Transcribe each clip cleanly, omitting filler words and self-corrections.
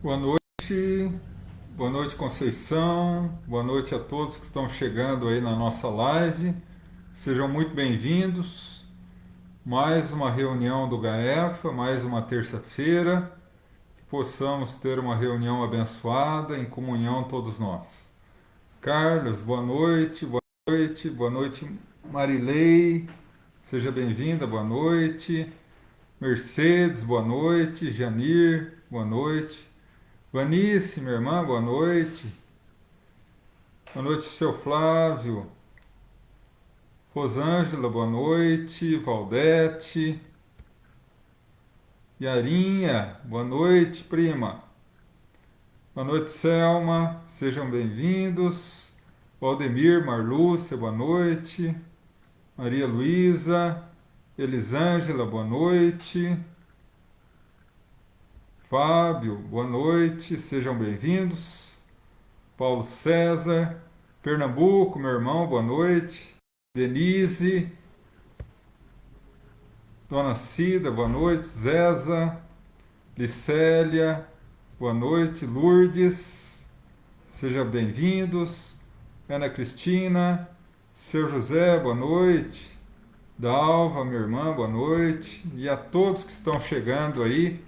Boa boa noite Conceição, boa noite a todos que estão chegando aí na nossa live. Sejam muito bem-vindos. Mais uma reunião do GAEFA, mais uma terça-feira, que possamos ter uma reunião abençoada em comunhão todos nós. Carlos, boa noite Marilei, seja bem-vinda, boa noite. Mercedes, boa noite. Janir, boa noite. Vanice, minha irmã, boa noite. Boa noite, seu Flávio. Rosângela, boa noite. Valdete. Yarinha, boa noite, prima. Boa noite, Selma. Sejam bem-vindos. Valdemir, Marlúcia, boa noite. Maria Luísa. Elisângela, boa noite. Fábio, boa noite. Sejam bem-vindos. Paulo César. Pernambuco, meu irmão, boa noite. Denise, Dona Cida, boa noite. Zeza, Licélia, boa noite. Lourdes, sejam bem-vindos. Ana Cristina, seu José, boa noite. Dalva, minha irmã, boa noite. E a todos que estão chegando aí,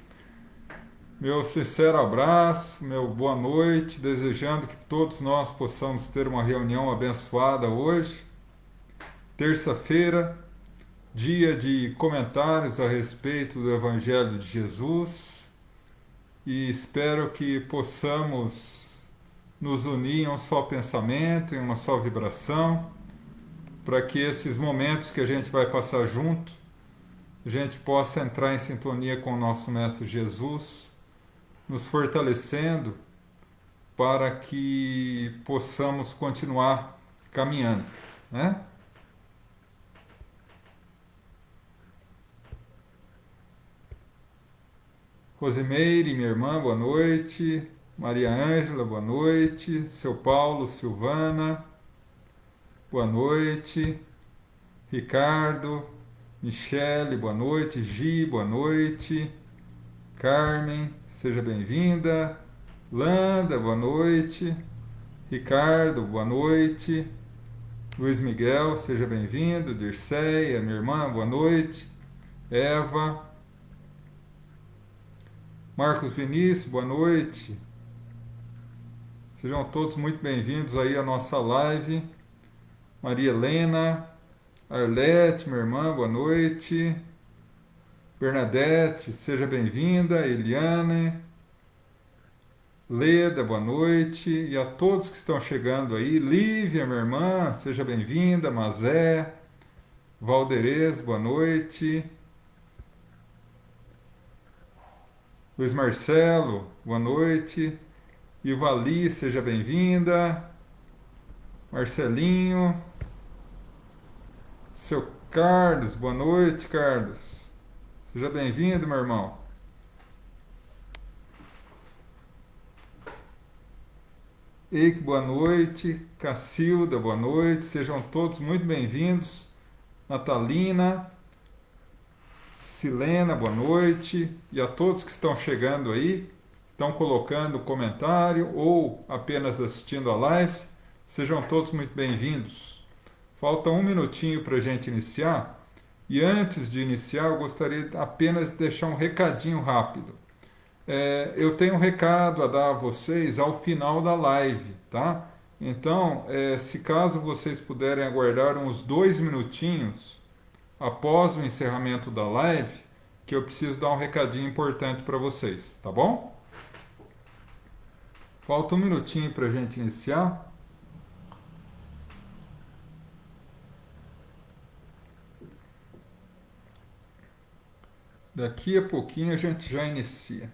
meu sincero abraço, meu boa noite, desejando que todos nós possamos ter uma reunião abençoada hoje, terça-feira, dia de comentários a respeito do Evangelho de Jesus, e espero que possamos nos unir em um só pensamento, em uma só vibração, para que esses momentos que a gente vai passar junto, a gente possa entrar em sintonia com o nosso Mestre Jesus, nos fortalecendo para que possamos continuar caminhando, né? Rosimeire, minha irmã, boa noite. Maria Ângela, boa noite. Seu Paulo, Silvana, boa noite. Ricardo, Michele, boa noite. Gi, boa noite. Carmen, seja bem-vinda. Landa, boa noite. Ricardo, boa noite. Luiz Miguel, seja bem-vindo. Dirceia, minha irmã, boa noite. Eva, Marcos Vinícius, boa noite. Sejam todos muito bem-vindos aí à nossa live. Maria Helena, Arlete, minha irmã, boa noite. Bernadette, seja bem-vinda. Eliane, Leda, boa noite. E a todos que estão chegando aí. Lívia, minha irmã, seja bem-vinda. Mazé, Valderez, boa noite. Luiz Marcelo, boa noite. Ivali, seja bem-vinda. Marcelinho, seu Carlos, boa noite, Carlos. Seja bem-vindo, meu irmão. Eike, boa noite. Cacilda, boa noite. Sejam todos muito bem-vindos. Natalina, Silena, boa noite. E a todos que estão chegando aí, estão colocando comentário ou apenas assistindo a live, sejam todos muito bem-vindos. Falta um minutinho para a gente iniciar. E antes de iniciar, eu gostaria apenas de deixar um recadinho rápido. Eu tenho um recado a dar a vocês ao final da live, tá? Então, se caso vocês puderem aguardar uns 2 minutinhos após o encerramento da live, que eu preciso dar um recadinho importante para vocês, tá bom? Falta um minutinho para a gente iniciar. Daqui a pouquinho a gente já inicia.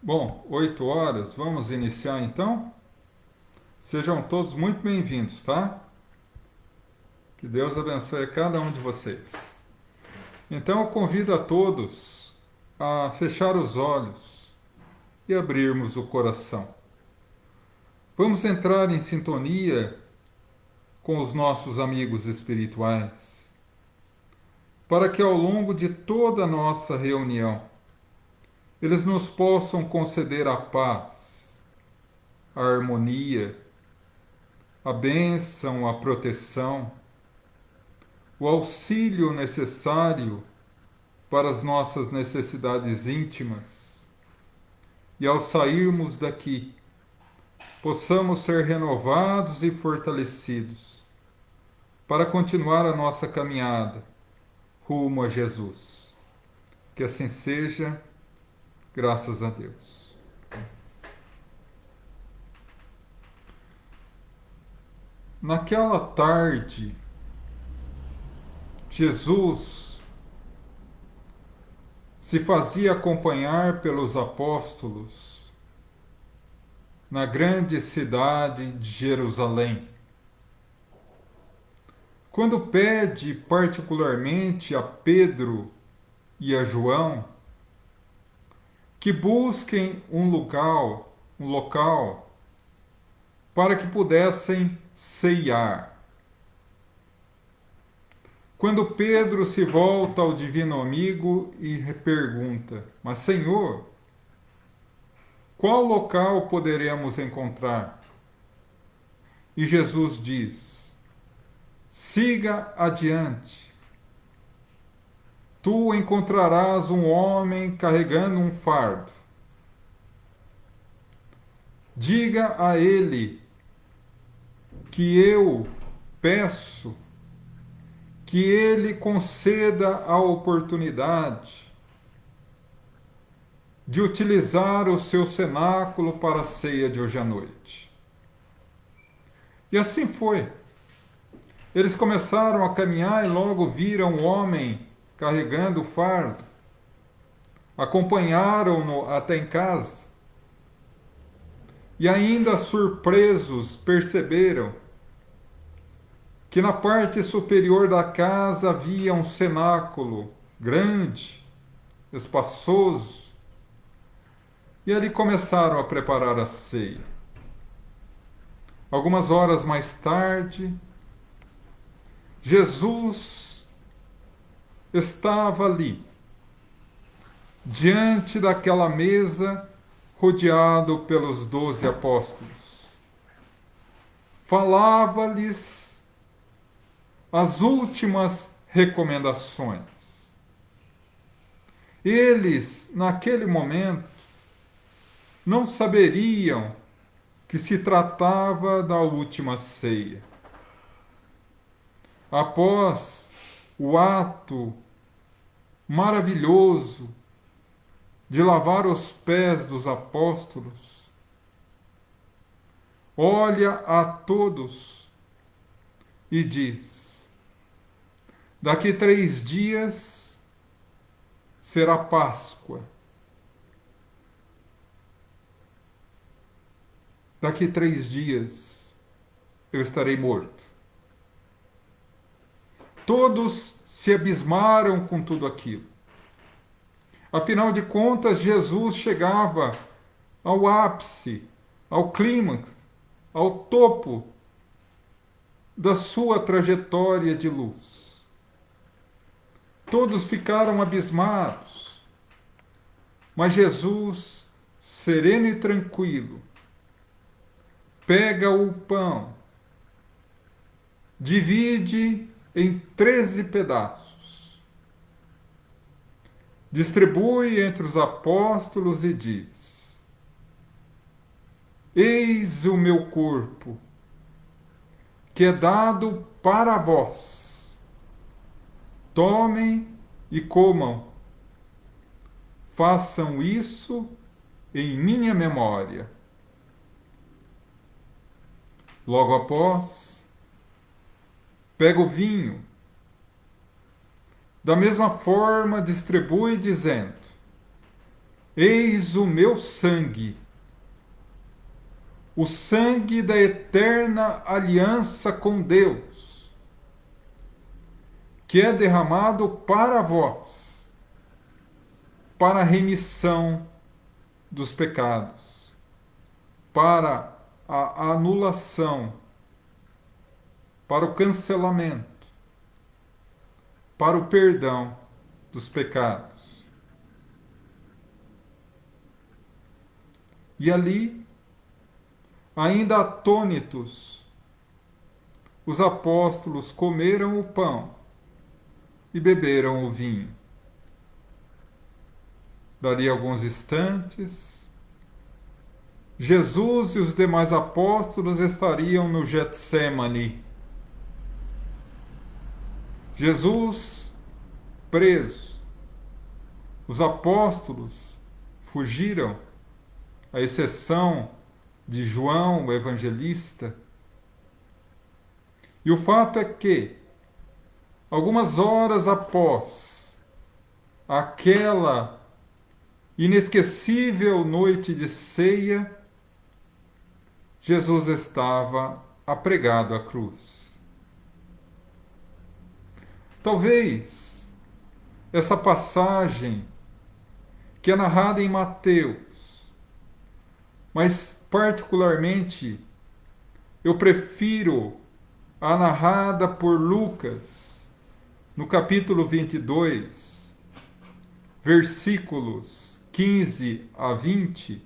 Bom, 8 horas, vamos iniciar então? Sejam todos muito bem-vindos, tá? Que Deus abençoe a cada um de vocês. Então eu convido a todos a fechar os olhos e abrirmos o coração. Vamos entrar em sintonia com os nossos amigos espirituais, para que ao longo de toda a nossa reunião eles nos possam conceder a paz, a harmonia, a bênção, a proteção, o auxílio necessário para as nossas necessidades íntimas, e ao sairmos daqui, possamos ser renovados e fortalecidos para continuar a nossa caminhada rumo a Jesus. Que assim seja, graças a Deus. Naquela tarde, Jesus se fazia acompanhar pelos apóstolos na grande cidade de Jerusalém. Quando pede particularmente a Pedro e a João que busquem um local para que pudessem ceiar. Quando Pedro se volta ao divino amigo e pergunta: Mas Senhor, qual local poderemos encontrar? E Jesus diz: Siga adiante. Tu encontrarás um homem carregando um fardo. Diga a ele que eu peço que ele conceda a oportunidade de utilizar o seu cenáculo para a ceia de hoje à noite. E assim foi. Eles começaram a caminhar e logo viram um homem carregando o fardo. Acompanharam-no até em casa. E ainda surpresos perceberam que na parte superior da casa havia um cenáculo grande, espaçoso, e ali começaram a preparar a ceia. Algumas horas mais tarde, Jesus estava ali, diante daquela mesa, rodeado pelos 12 apóstolos. Falava-lhes as últimas recomendações. Eles, naquele momento, não saberiam que se tratava da última ceia. Após o ato maravilhoso de lavar os pés dos apóstolos, olha a todos e diz: daqui 3 dias será Páscoa. Daqui 3 dias eu estarei morto. Todos se abismaram com tudo aquilo. Afinal de contas, Jesus chegava ao ápice, ao clímax, ao topo da sua trajetória de luz. Todos ficaram abismados, mas Jesus, sereno e tranquilo, pega o pão, divide em 13 pedaços, distribui entre os apóstolos e diz: Eis o meu corpo, que é dado para vós. Tomem e comam. Façam isso em minha memória. Logo após, pega o vinho. Da mesma forma, distribui, dizendo: Eis o meu sangue, o sangue da eterna aliança com Deus, que é derramado para vós, para a remissão dos pecados, para a anulação para o cancelamento, para o perdão dos pecados. E ali, ainda atônitos, os apóstolos comeram o pão e beberam o vinho. Dali alguns instantes, Jesus e os demais apóstolos estariam no Getsemane. Jesus preso. Os apóstolos fugiram, à exceção de João, o evangelista. E o fato é que, algumas horas após aquela inesquecível noite de ceia, Jesus estava apregado à cruz. Talvez essa passagem, que é narrada em Mateus, mas particularmente eu prefiro a narrada por Lucas, no capítulo 22, versículos 15 a 20,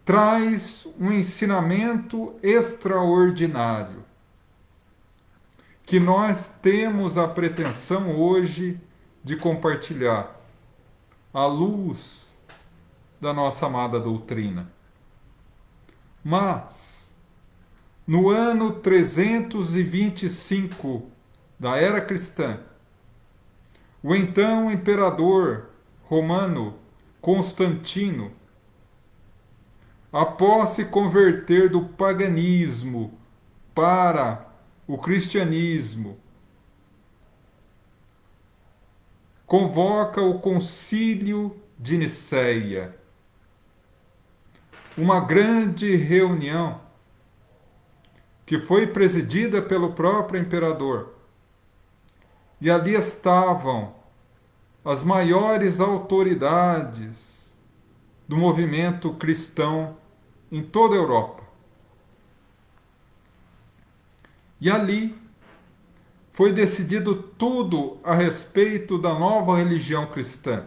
traz um ensinamento extraordinário que nós temos a pretensão hoje de compartilhar à luz da nossa amada doutrina. Mas, no ano 325 da era cristã, o então imperador romano Constantino, após se converter do paganismo para o cristianismo, convoca o Concílio de Nicéia, uma grande reunião que foi presidida pelo próprio imperador. E ali estavam as maiores autoridades do movimento cristão em toda a Europa. E ali foi decidido tudo a respeito da nova religião cristã.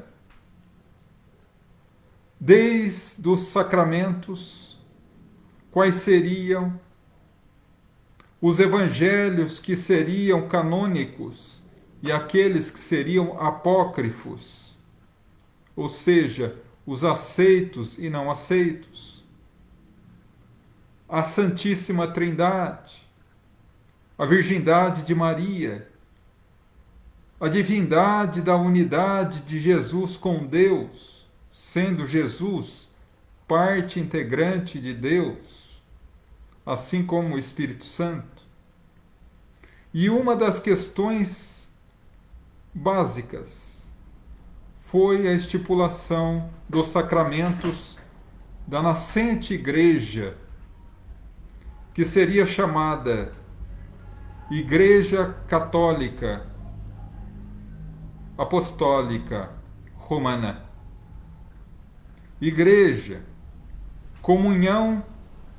Desde os sacramentos, quais seriam os evangelhos que seriam canônicos e aqueles que seriam apócrifos, ou seja, os aceitos e não aceitos, a Santíssima Trindade, a virgindade de Maria, a divindade da unidade de Jesus com Deus, sendo Jesus parte integrante de Deus, assim como o Espírito Santo. E uma das questões básicas foi a estipulação dos sacramentos da nascente igreja, que seria chamada Igreja Católica Apostólica Romana. Igreja, comunhão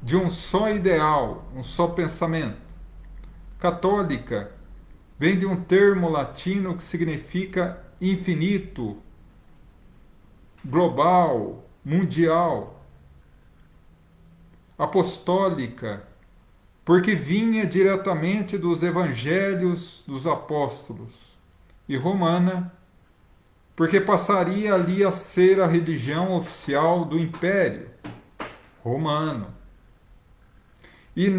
de um só ideal, um só pensamento. Católica vem de um termo latino que significa infinito, global, mundial. Apostólica, porque vinha diretamente dos evangelhos dos apóstolos. E romana, porque passaria ali a ser a religião oficial do Império Romano. E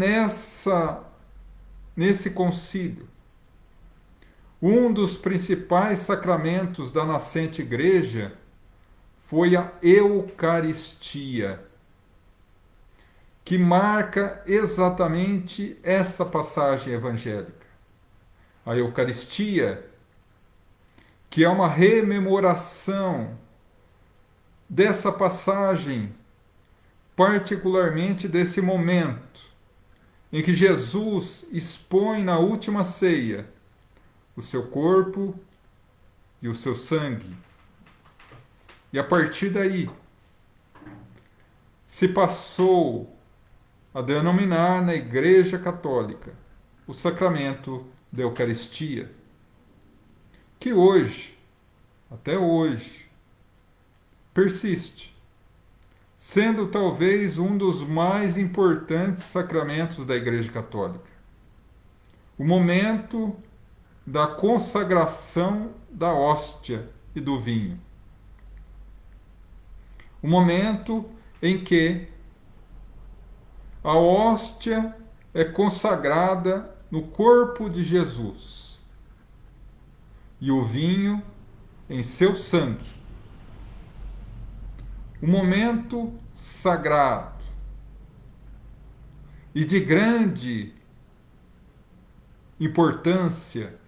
nesse concílio, um dos principais sacramentos da nascente igreja foi a Eucaristia, que marca exatamente essa passagem evangélica. A Eucaristia, que é uma rememoração dessa passagem, particularmente desse momento em que Jesus expõe na última ceia o seu corpo e o seu sangue. E a partir daí se passou a denominar na Igreja Católica o sacramento da Eucaristia, que hoje, até hoje, persiste, sendo talvez um dos mais importantes sacramentos da Igreja Católica. O momento da consagração da hóstia e do vinho. O momento em que a hóstia é consagrada no corpo de Jesus e o vinho em seu sangue. Um momento sagrado e de grande importância,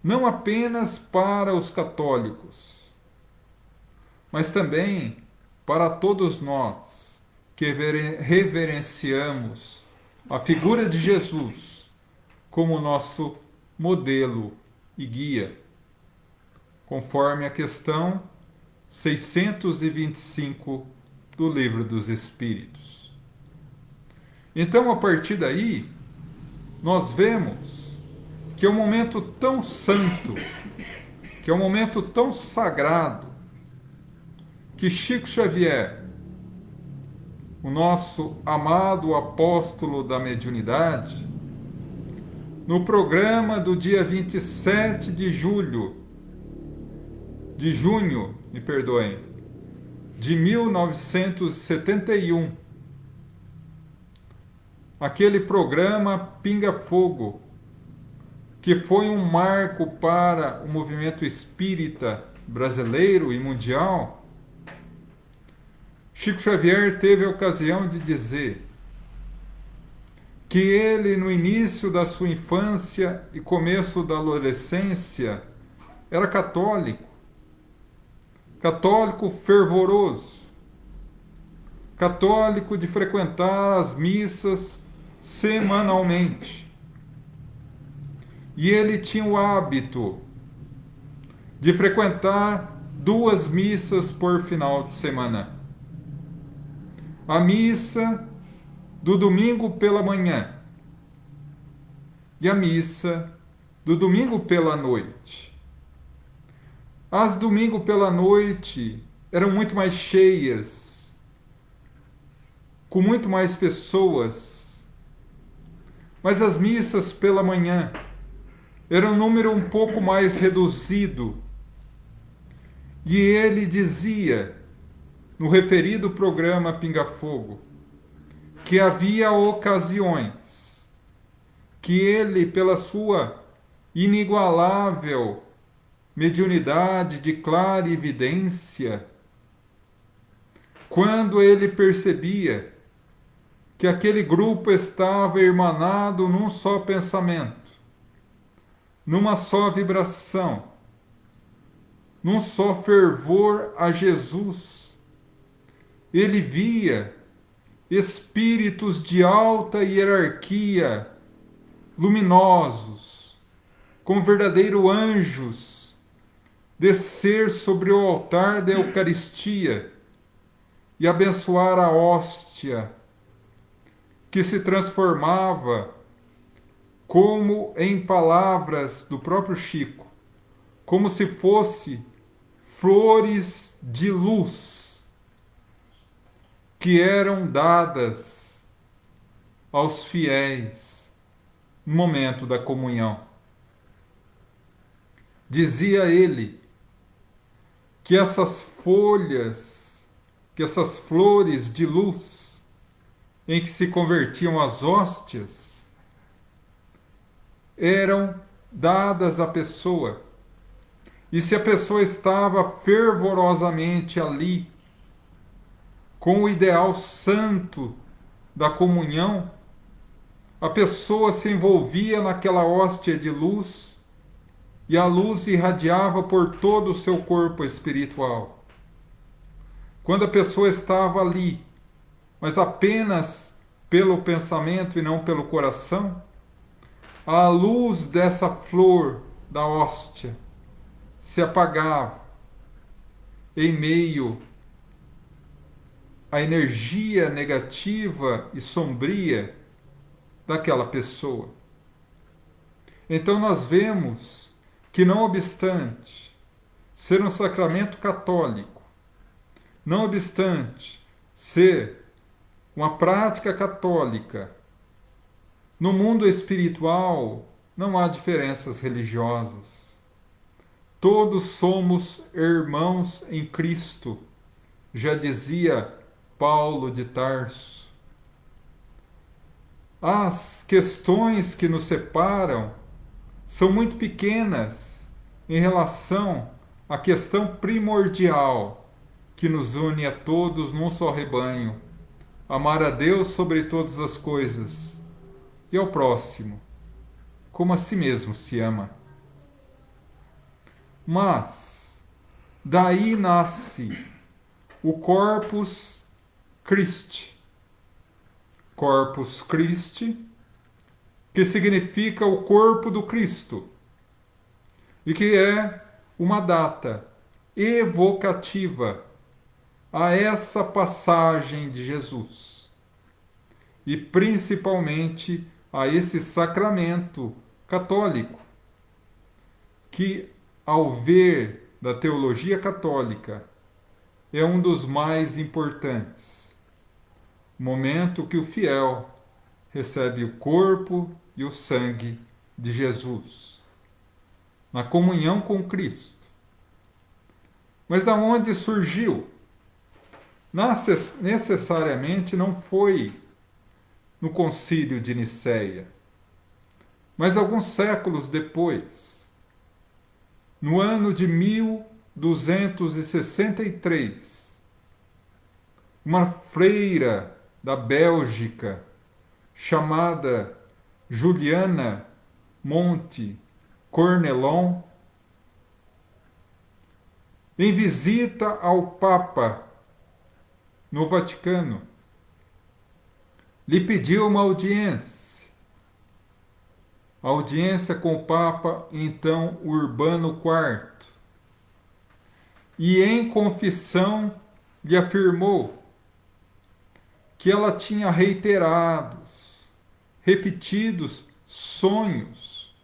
não apenas para os católicos, mas também para todos nós que reverenciamos a figura de Jesus como nosso modelo e guia, conforme a questão 625 do Livro dos Espíritos. Então, a partir daí, nós vemos que é um momento tão santo, que é um momento tão sagrado, que Chico Xavier, o nosso amado apóstolo da mediunidade, no programa do dia 27 de junho, de 1971, aquele programa Pinga Fogo, que foi um marco para o movimento espírita brasileiro e mundial, Chico Xavier teve a ocasião de dizer que ele, no início da sua infância e começo da adolescência, era católico fervoroso, católico de frequentar as missas semanalmente. E ele tinha o hábito de frequentar 2 missas por final de semana. A missa do domingo pela manhã e a missa do domingo pela noite. As domingo pela noite eram muito mais cheias, com muito mais pessoas, mas as missas pela manhã eram um número um pouco mais reduzido. E ele dizia, no referido programa Pinga Fogo, que havia ocasiões que ele, pela sua inigualável mediunidade de clarividência, quando ele percebia que aquele grupo estava irmanado num só pensamento, numa só vibração, num só fervor a Jesus, ele via espíritos de alta hierarquia, luminosos, como verdadeiros anjos, descer sobre o altar da Eucaristia e abençoar a hóstia, que se transformava, como em palavras do próprio Chico, como se fosse flores de luz que eram dadas aos fiéis no momento da comunhão. Dizia ele que essas folhas, que essas flores de luz em que se convertiam as hóstias, eram dadas à pessoa. E se a pessoa estava fervorosamente ali, com o ideal santo da comunhão, a pessoa se envolvia naquela hóstia de luz e a luz irradiava por todo o seu corpo espiritual. Quando a pessoa estava ali, mas apenas pelo pensamento e não pelo coração, a luz dessa flor da hóstia se apagava em meio a energia negativa e sombria daquela pessoa. Então nós vemos que, não obstante ser um sacramento católico, não obstante ser uma prática católica, no mundo espiritual não há diferenças religiosas. Todos somos irmãos em Cristo, já dizia Paulo de Tarso. As questões que nos separam são muito pequenas em relação à questão primordial que nos une a todos num só rebanho: amar a Deus sobre todas as coisas e ao próximo como a si mesmo se ama. Mas daí nasce o Corpus Christi. Corpus Christi, que significa o corpo do Cristo, e que é uma data evocativa a essa passagem de Jesus, e principalmente a esse sacramento católico, que, ao ver da teologia católica, é um dos mais importantes. Momento que o fiel recebe o corpo e o sangue de Jesus, na comunhão com Cristo. Mas da onde surgiu? Necessariamente não foi no Concílio de Nicéia, mas alguns séculos depois, no ano de 1263, uma freira da Bélgica, chamada Juliana Monte Cornelon, em visita ao Papa no Vaticano, lhe pediu uma audiência. Audiência com o Papa, então, Urbano IV. E em confissão lhe afirmou que ela tinha repetidos sonhos,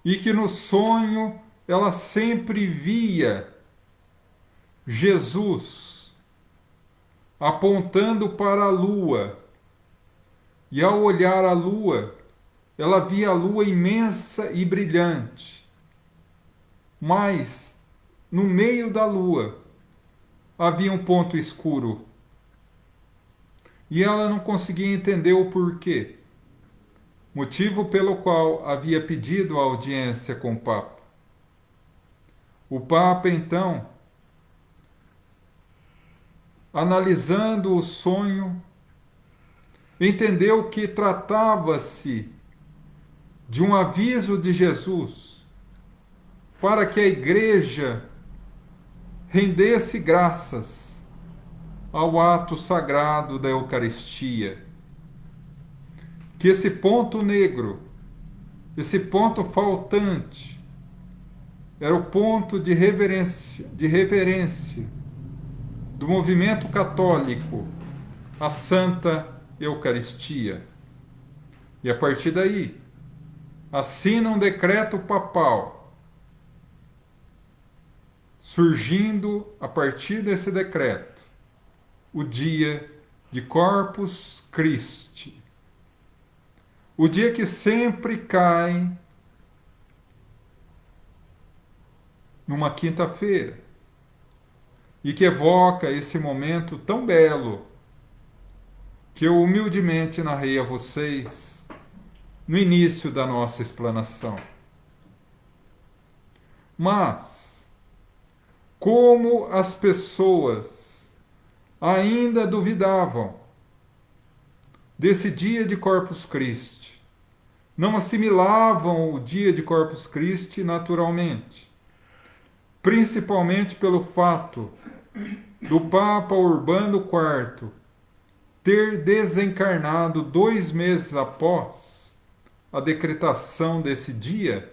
e que no sonho ela sempre via Jesus apontando para a lua, e ao olhar a lua, ela via a lua imensa e brilhante, mas no meio da lua havia um ponto escuro. E ela não conseguia entender o porquê, motivo pelo qual havia pedido a audiência com o Papa. O Papa, então, analisando o sonho, entendeu que tratava-se de um aviso de Jesus para que a Igreja rendesse graças ao ato sagrado da Eucaristia. Que esse ponto negro, esse ponto faltante, era o ponto de reverência do movimento católico à Santa Eucaristia. E a partir daí, assina um decreto papal, surgindo a partir desse decreto o dia de Corpus Christi, o dia que sempre cai numa quinta-feira, e que evoca esse momento tão belo que eu humildemente narrei a vocês no início da nossa explanação. Mas, como as pessoas ainda duvidavam desse dia de Corpus Christi, não assimilavam o dia de Corpus Christi naturalmente, principalmente pelo fato do Papa Urbano IV ter desencarnado 2 meses após a decretação desse dia,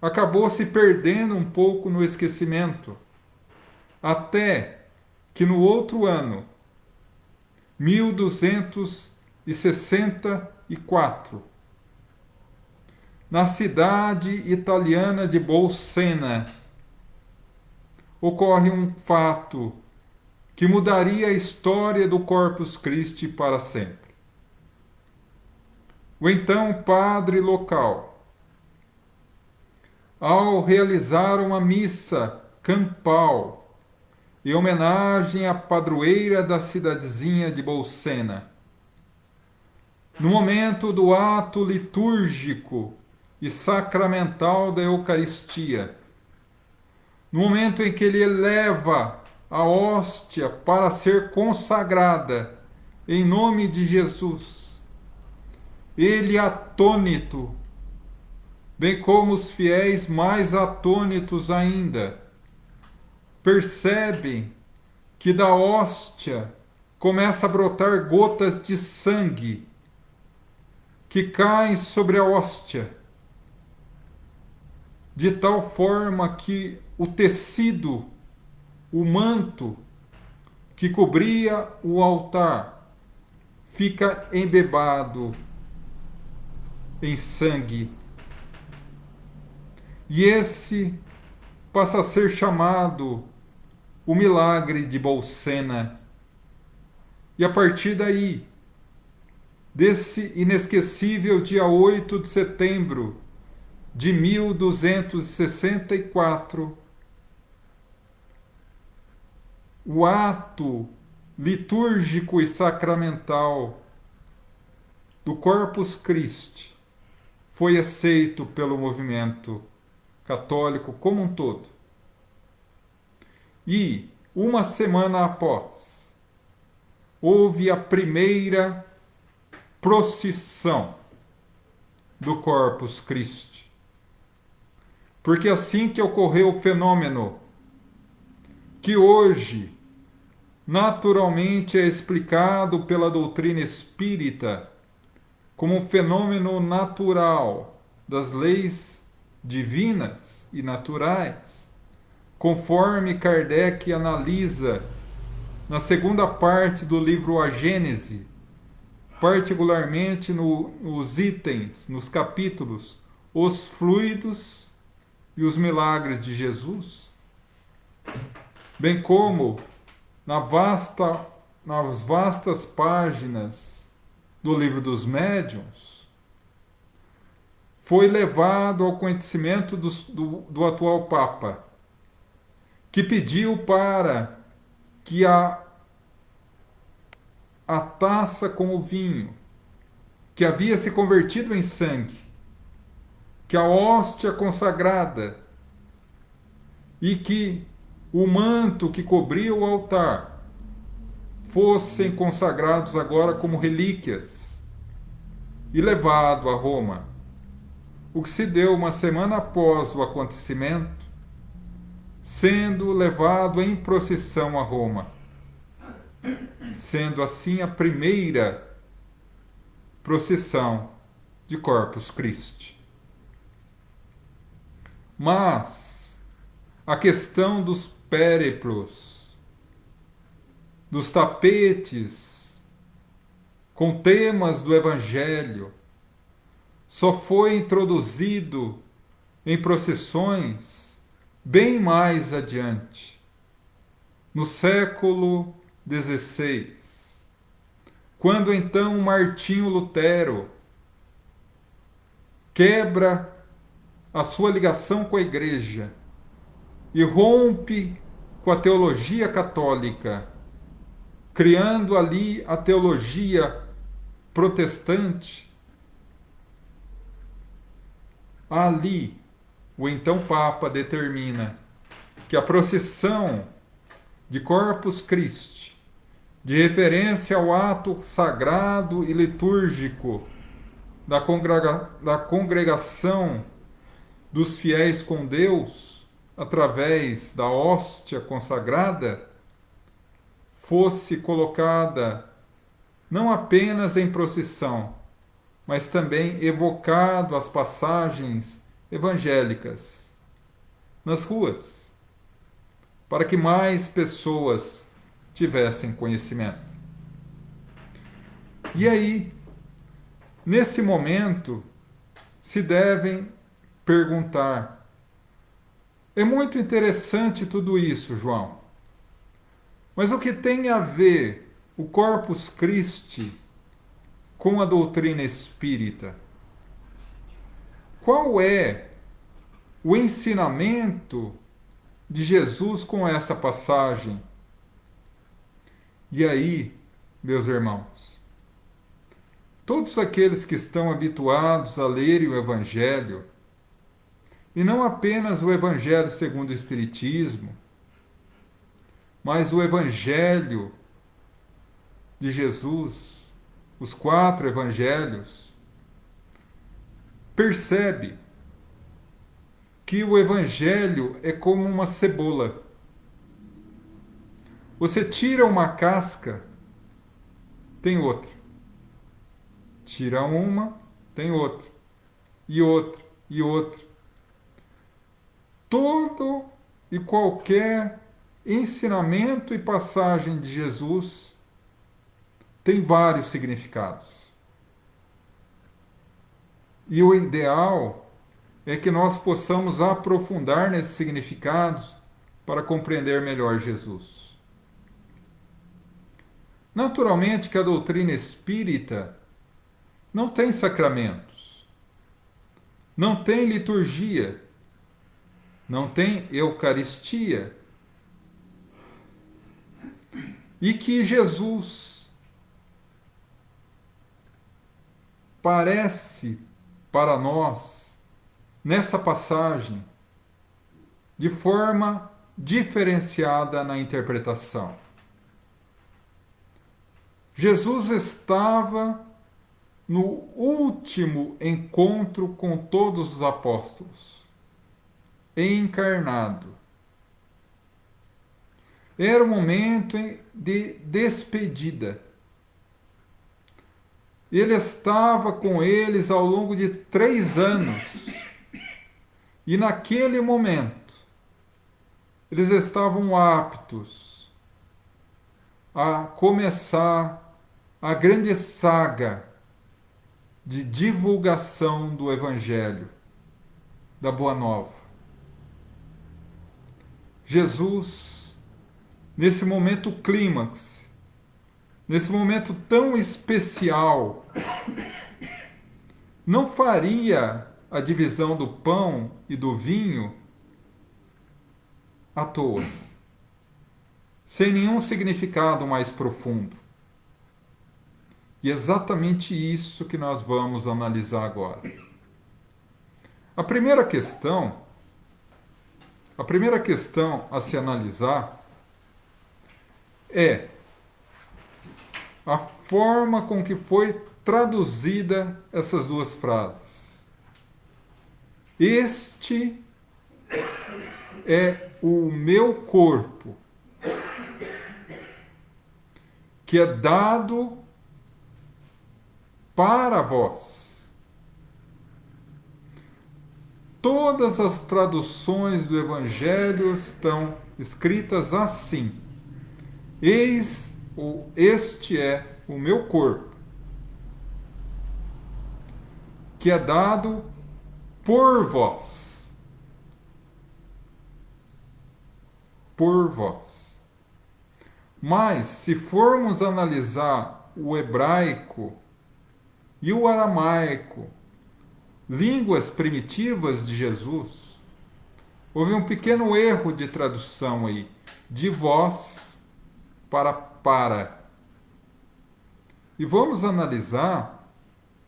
acabou se perdendo um pouco no esquecimento, até que no outro ano, 1264, na cidade italiana de Bolsena, ocorre um fato que mudaria a história do Corpus Christi para sempre. O então padre local, ao realizar uma missa campal em homenagem à padroeira da cidadezinha de Bolsena, no momento do ato litúrgico e sacramental da Eucaristia, no momento em que ele eleva a hóstia para ser consagrada em nome de Jesus, ele atônito, bem como os fiéis mais atônitos ainda, percebem que da hóstia começa a brotar gotas de sangue que caem sobre a hóstia, de tal forma que o tecido, o manto que cobria o altar, fica embebado em sangue. E esse passa a ser chamado o milagre de Bolsena. E a partir daí, desse inesquecível dia 8 de setembro de 1264, o ato litúrgico e sacramental do Corpus Christi foi aceito pelo movimento católico como um todo. E, uma semana após, houve a primeira procissão do Corpus Christi. Porque assim que ocorreu o fenômeno que hoje naturalmente é explicado pela doutrina espírita como um fenômeno natural das leis divinas e naturais, conforme Kardec analisa na segunda parte do livro A Gênese, particularmente nos itens, nos capítulos, os fluidos e os milagres de Jesus, bem como nas vastas páginas do livro dos médiuns, foi levado ao conhecimento do atual Papa, que pediu para que a taça com o vinho, que havia se convertido em sangue, que a hóstia consagrada e que o manto que cobria o altar fossem consagrados agora como relíquias e levado a Roma. O que se deu uma semana após o acontecimento, sendo levado em procissão a Roma, sendo assim a primeira procissão de Corpus Christi. Mas a questão dos périplos, dos tapetes com temas do Evangelho, só foi introduzido em procissões bem mais adiante, no século XVI, quando então Martinho Lutero quebra a sua ligação com a Igreja e rompe com a teologia católica, criando ali a teologia protestante. Ali, o então Papa determina que a procissão de Corpus Christi, de referência ao ato sagrado e litúrgico da congregação dos fiéis com Deus, através da hóstia consagrada, fosse colocada não apenas em procissão, mas também evocado as passagens evangélicas nas ruas, para que mais pessoas tivessem conhecimento. E aí, nesse momento, se devem perguntar: é muito interessante tudo isso, João, mas o que tem a ver o Corpus Christi com a doutrina espírita? Qual é o ensinamento de Jesus com essa passagem? E aí, meus irmãos, todos aqueles que estão habituados a lerem o Evangelho, e não apenas o Evangelho segundo o Espiritismo, mas o Evangelho de Jesus, os 4 Evangelhos, percebe que o Evangelho é como uma cebola. Você tira uma casca, tem outra. Tira uma, tem outra. E outra, e outra. Todo e qualquer ensinamento e passagem de Jesus tem vários significados. E o ideal é que nós possamos aprofundar nesses significados para compreender melhor Jesus. Naturalmente que a doutrina espírita não tem sacramentos, não tem liturgia, não tem Eucaristia. E que Jesus parece para nós, nessa passagem, de forma diferenciada na interpretação. Jesus estava no último encontro com todos os apóstolos, encarnado. Era o momento de despedida. Ele estava com eles ao longo de 3 anos. E naquele momento, eles estavam aptos a começar a grande saga de divulgação do Evangelho, da Boa Nova. Jesus, nesse momento clímax, nesse momento tão especial, não faria a divisão do pão e do vinho à toa, sem nenhum significado mais profundo. E é exatamente isso que nós vamos analisar agora. A primeira questão a se analisar é a forma com que foi traduzida essas 2 frases. Este é o meu corpo, que é dado para vós. Todas as traduções do Evangelho estão escritas assim: eis ou este é o meu corpo, que é dado por vós. Por vós. Mas, se formos analisar o hebraico e o aramaico, línguas primitivas de Jesus, houve um pequeno erro de tradução aí, de vós para. E vamos analisar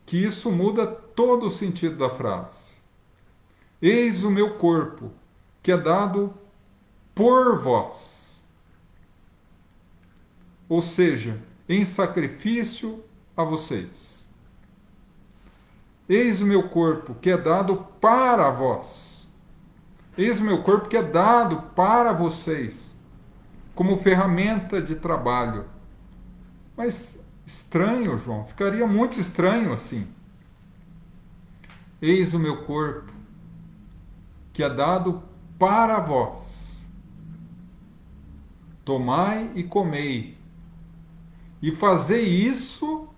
que isso muda todo o sentido da frase. Eis o meu corpo, que é dado por vós. Ou seja, em sacrifício a vocês. Eis o meu corpo, que é dado para vós. Eis o meu corpo, que é dado para vocês, como ferramenta de trabalho. Mas estranho, João, ficaria muito estranho assim. Eis o meu corpo, que é dado para vós. tomai e comei, e fazei isso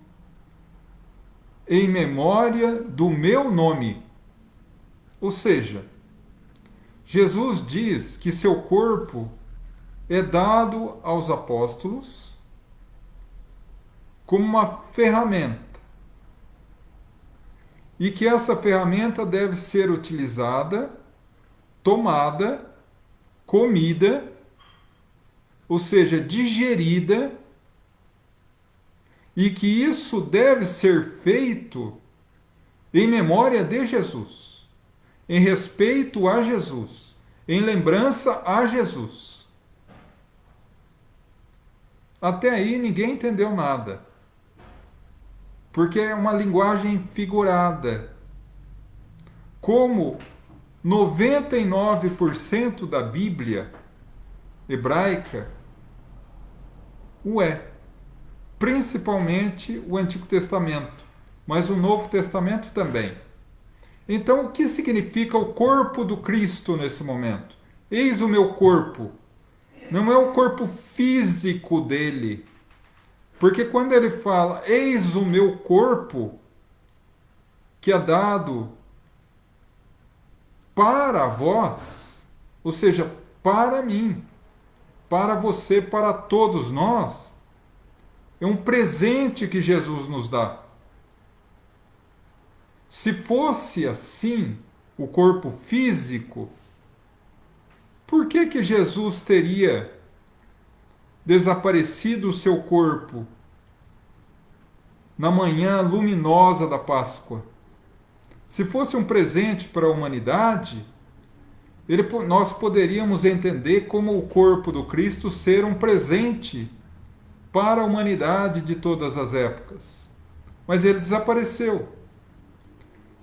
em memória do meu nome. Ou seja, Jesus diz que seu corpo é dado aos apóstolos como uma ferramenta, e que essa ferramenta deve ser utilizada, tomada, comida, ou seja, digerida, e que isso deve ser feito em memória de Jesus, em respeito a Jesus, em lembrança a Jesus. Até aí ninguém entendeu nada, porque é uma linguagem figurada. Como 99% da Bíblia hebraica o é, principalmente o Antigo Testamento, mas o Novo Testamento também. Então, o que significa o corpo do Cristo nesse momento? Eis o meu corpo. Não é o corpo físico dele. Porque quando ele fala, eis o meu corpo, que é dado para vós, ou seja, para mim, para você, para todos nós, é um presente que Jesus nos dá. Se fosse assim o corpo físico, por que Jesus teria desaparecido o seu corpo na manhã luminosa da Páscoa? Se fosse um presente para a humanidade, nós poderíamos entender como o corpo do Cristo ser um presente para a humanidade de todas as épocas. Mas ele desapareceu.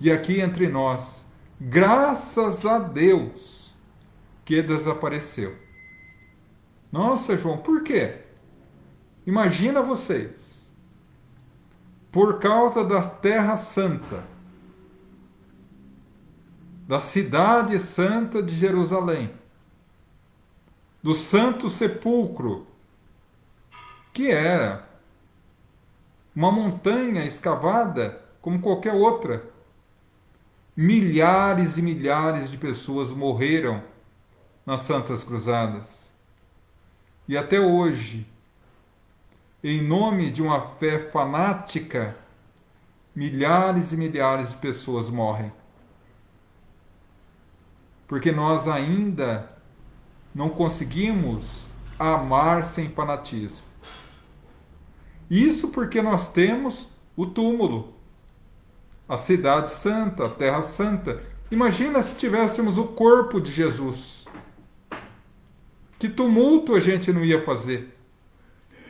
E aqui entre nós, graças a Deus que desapareceu. Nossa, João, por quê? Imagina vocês, por causa da Terra Santa, da cidade santa de Jerusalém, do Santo Sepulcro, que era uma montanha escavada como qualquer outra. Milhares e milhares de pessoas morreram nas Santas Cruzadas. E até hoje, em nome de uma fé fanática, milhares e milhares de pessoas morrem. Porque nós ainda não conseguimos amar sem fanatismo. Isso porque nós temos o túmulo, a cidade santa, a terra santa. Imagina se tivéssemos o corpo de Jesus. Que tumulto a gente não ia fazer?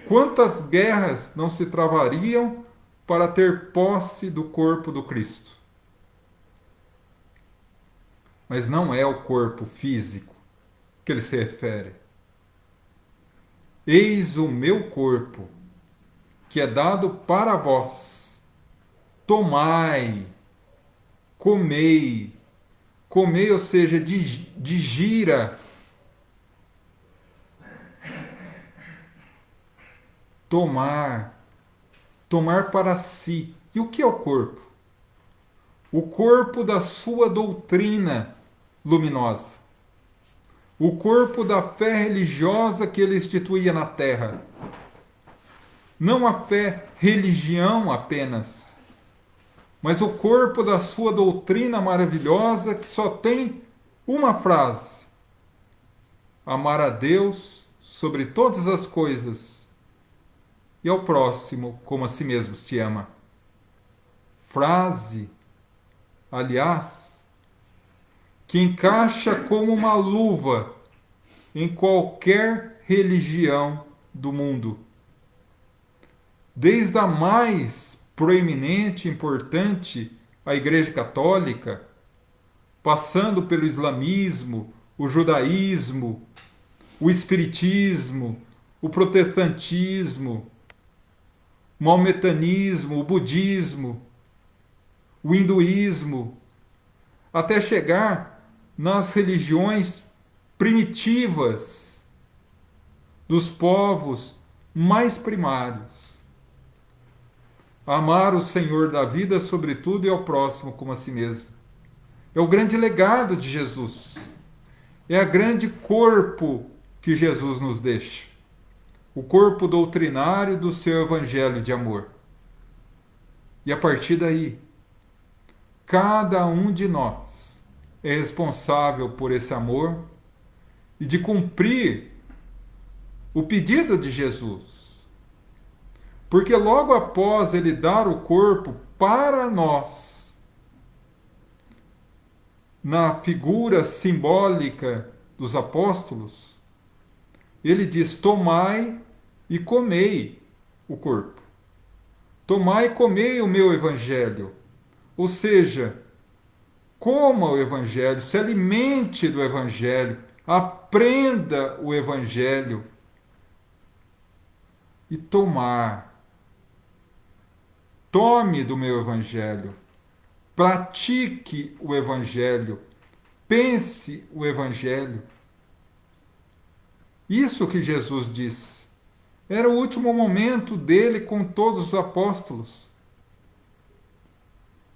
Quantas guerras não se travariam para ter posse do corpo do Cristo? Mas não é o corpo físico que ele se refere. Eis o meu corpo, que é dado para vós. Tomai, comei. Comei, ou seja, digira. Tomar para si. E o que é o corpo? O corpo da sua doutrina luminosa. O corpo da fé religiosa que ele instituía na terra. Não a fé religião apenas, mas o corpo da sua doutrina maravilhosa que só tem uma frase: amar a Deus sobre todas as coisas e ao próximo como a si mesmo se ama. Frase, aliás, que encaixa como uma luva em qualquer religião do mundo. Desde a mais proeminente e importante, a Igreja Católica, passando pelo islamismo, o judaísmo, o espiritismo, o protestantismo, o maometanismo, o budismo, o hinduísmo, até chegar nas religiões primitivas dos povos mais primários. Amar o Senhor da vida sobre tudo e ao próximo como a si mesmo. É o grande legado de Jesus. É o grande corpo que Jesus nos deixa. O corpo doutrinário do seu evangelho de amor. E a partir daí, cada um de nós é responsável por esse amor e de cumprir o pedido de Jesus. Porque logo após ele dar o corpo para nós, na figura simbólica dos apóstolos, ele diz: tomai e comei o corpo. Tomai e comei o meu evangelho. Ou seja, coma o evangelho, se alimente do evangelho, aprenda o evangelho e tomar. Tome do meu evangelho, pratique o evangelho, pense o evangelho. Isso que Jesus disse. Era o último momento dele com todos os apóstolos.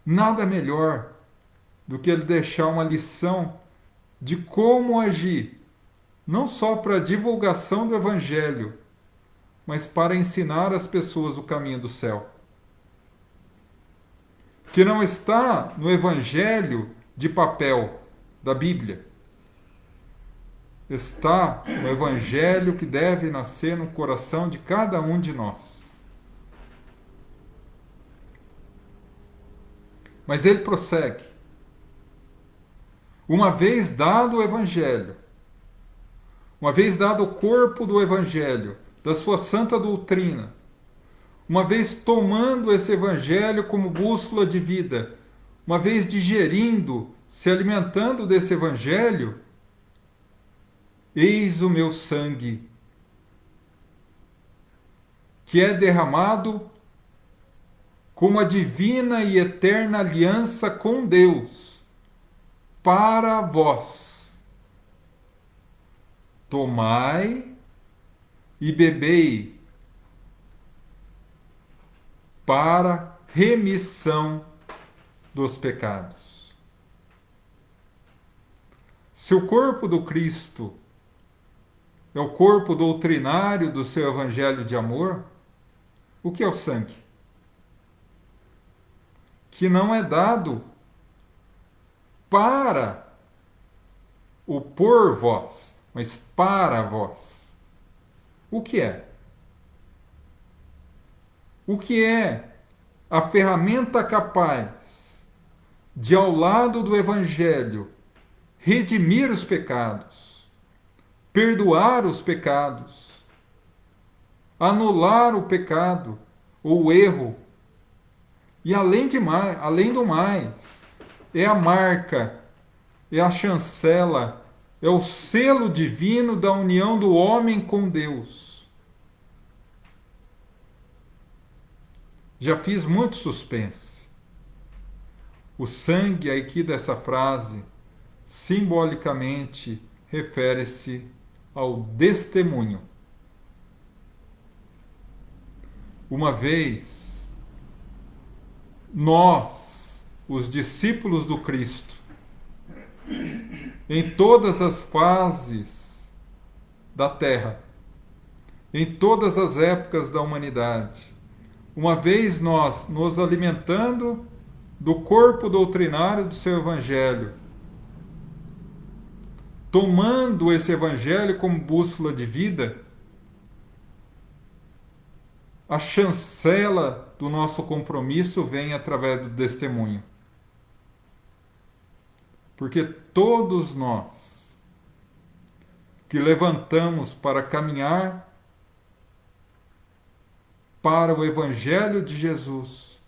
Nada melhor do que ele deixar uma lição de como agir, não só para a divulgação do evangelho, mas para ensinar as pessoas o caminho do céu. Que não está no evangelho de papel da Bíblia. Está no evangelho que deve nascer no coração de cada um de nós. Mas ele prossegue. Uma vez dado o evangelho, uma vez dado o corpo do evangelho, da sua santa doutrina, uma vez tomando esse evangelho como bússola de vida, uma vez digerindo, se alimentando desse evangelho, eis o meu sangue, que é derramado como a divina e eterna aliança com Deus, para vós. Tomai e bebei para remissão dos pecados. Se o corpo do Cristo é o corpo doutrinário do seu evangelho de amor, o que é o sangue? Que não é dado para o por vós, mas para vós. O que é? O que é a ferramenta capaz de, ao lado do evangelho, redimir os pecados, perdoar os pecados, anular o pecado ou o erro, e além do mais, é a marca, é a chancela, é o selo divino da união do homem com Deus. Já fiz muito suspense. O sangue aqui dessa frase, simbolicamente, refere-se ao testemunho. Uma vez, nós, os discípulos do Cristo, em todas as fases da Terra, em todas as épocas da humanidade, uma vez nós nos alimentando do corpo doutrinário do seu Evangelho, tomando esse Evangelho como bússola de vida, a chancela do nosso compromisso vem através do testemunho. Porque todos nós que levantamos para caminhar para o Evangelho de Jesus,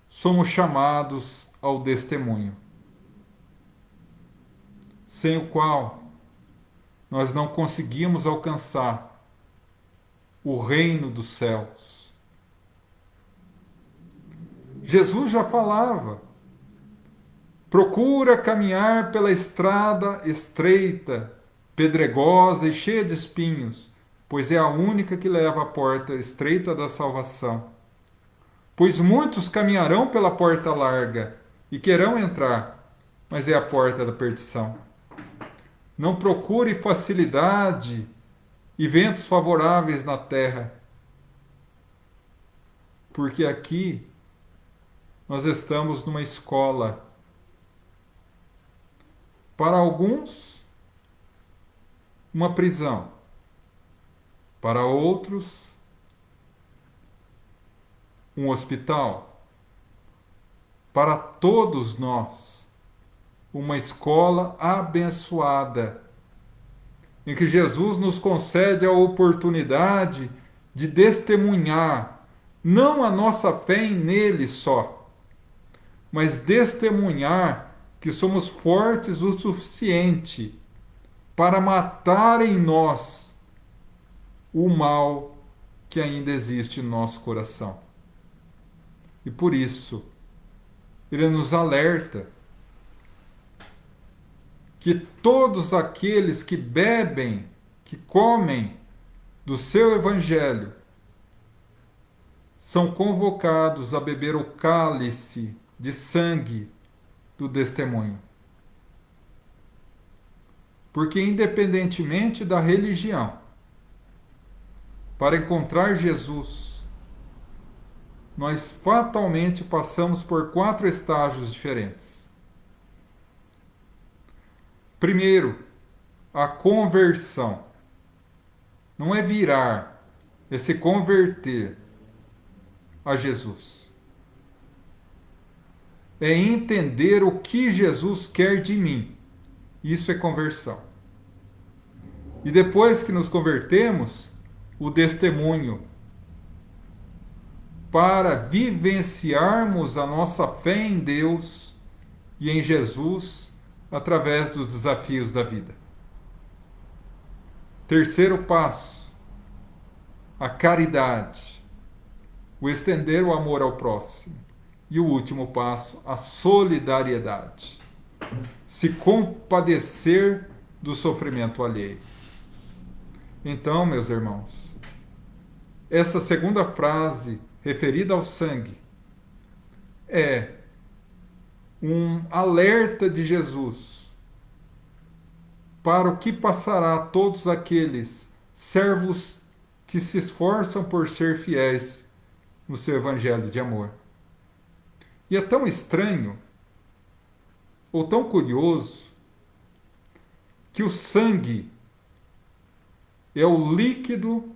somos chamados ao testemunho, sem o qual nós não conseguimos alcançar o reino dos céus. Jesus já falava: procura caminhar pela estrada estreita, pedregosa e cheia de espinhos, pois é a única que leva à porta estreita da salvação. Pois muitos caminharão pela porta larga e querão entrar, mas é a porta da perdição. Não procure facilidade e ventos favoráveis na terra, porque aqui nós estamos numa escola. Para alguns, uma prisão. Para outros, um hospital. Para todos nós, uma escola abençoada, em que Jesus nos concede a oportunidade de testemunhar, não a nossa fé nele só, mas testemunhar que somos fortes o suficiente para matar em nós o mal que ainda existe no nosso coração. E por isso, ele nos alerta que todos aqueles que bebem, que comem do seu evangelho, são convocados a beber o cálice de sangue do testemunho. Porque, independentemente da religião, para encontrar Jesus, nós fatalmente passamos por 4 estágios diferentes. Primeiro, a conversão. Não é virar, é se converter a Jesus. É entender o que Jesus quer de mim. Isso é conversão. E depois que nos convertemos, o testemunho, para vivenciarmos a nossa fé em Deus e em Jesus através dos desafios da vida. Terceiro passo, a caridade, o estender o amor ao próximo. E o último passo, a solidariedade, se compadecer do sofrimento alheio. Então, meus irmãos, essa segunda frase, referida ao sangue, é um alerta de Jesus para o que passará a todos aqueles servos que se esforçam por ser fiéis no seu evangelho de amor. E é tão estranho, ou tão curioso, que o sangue é o líquido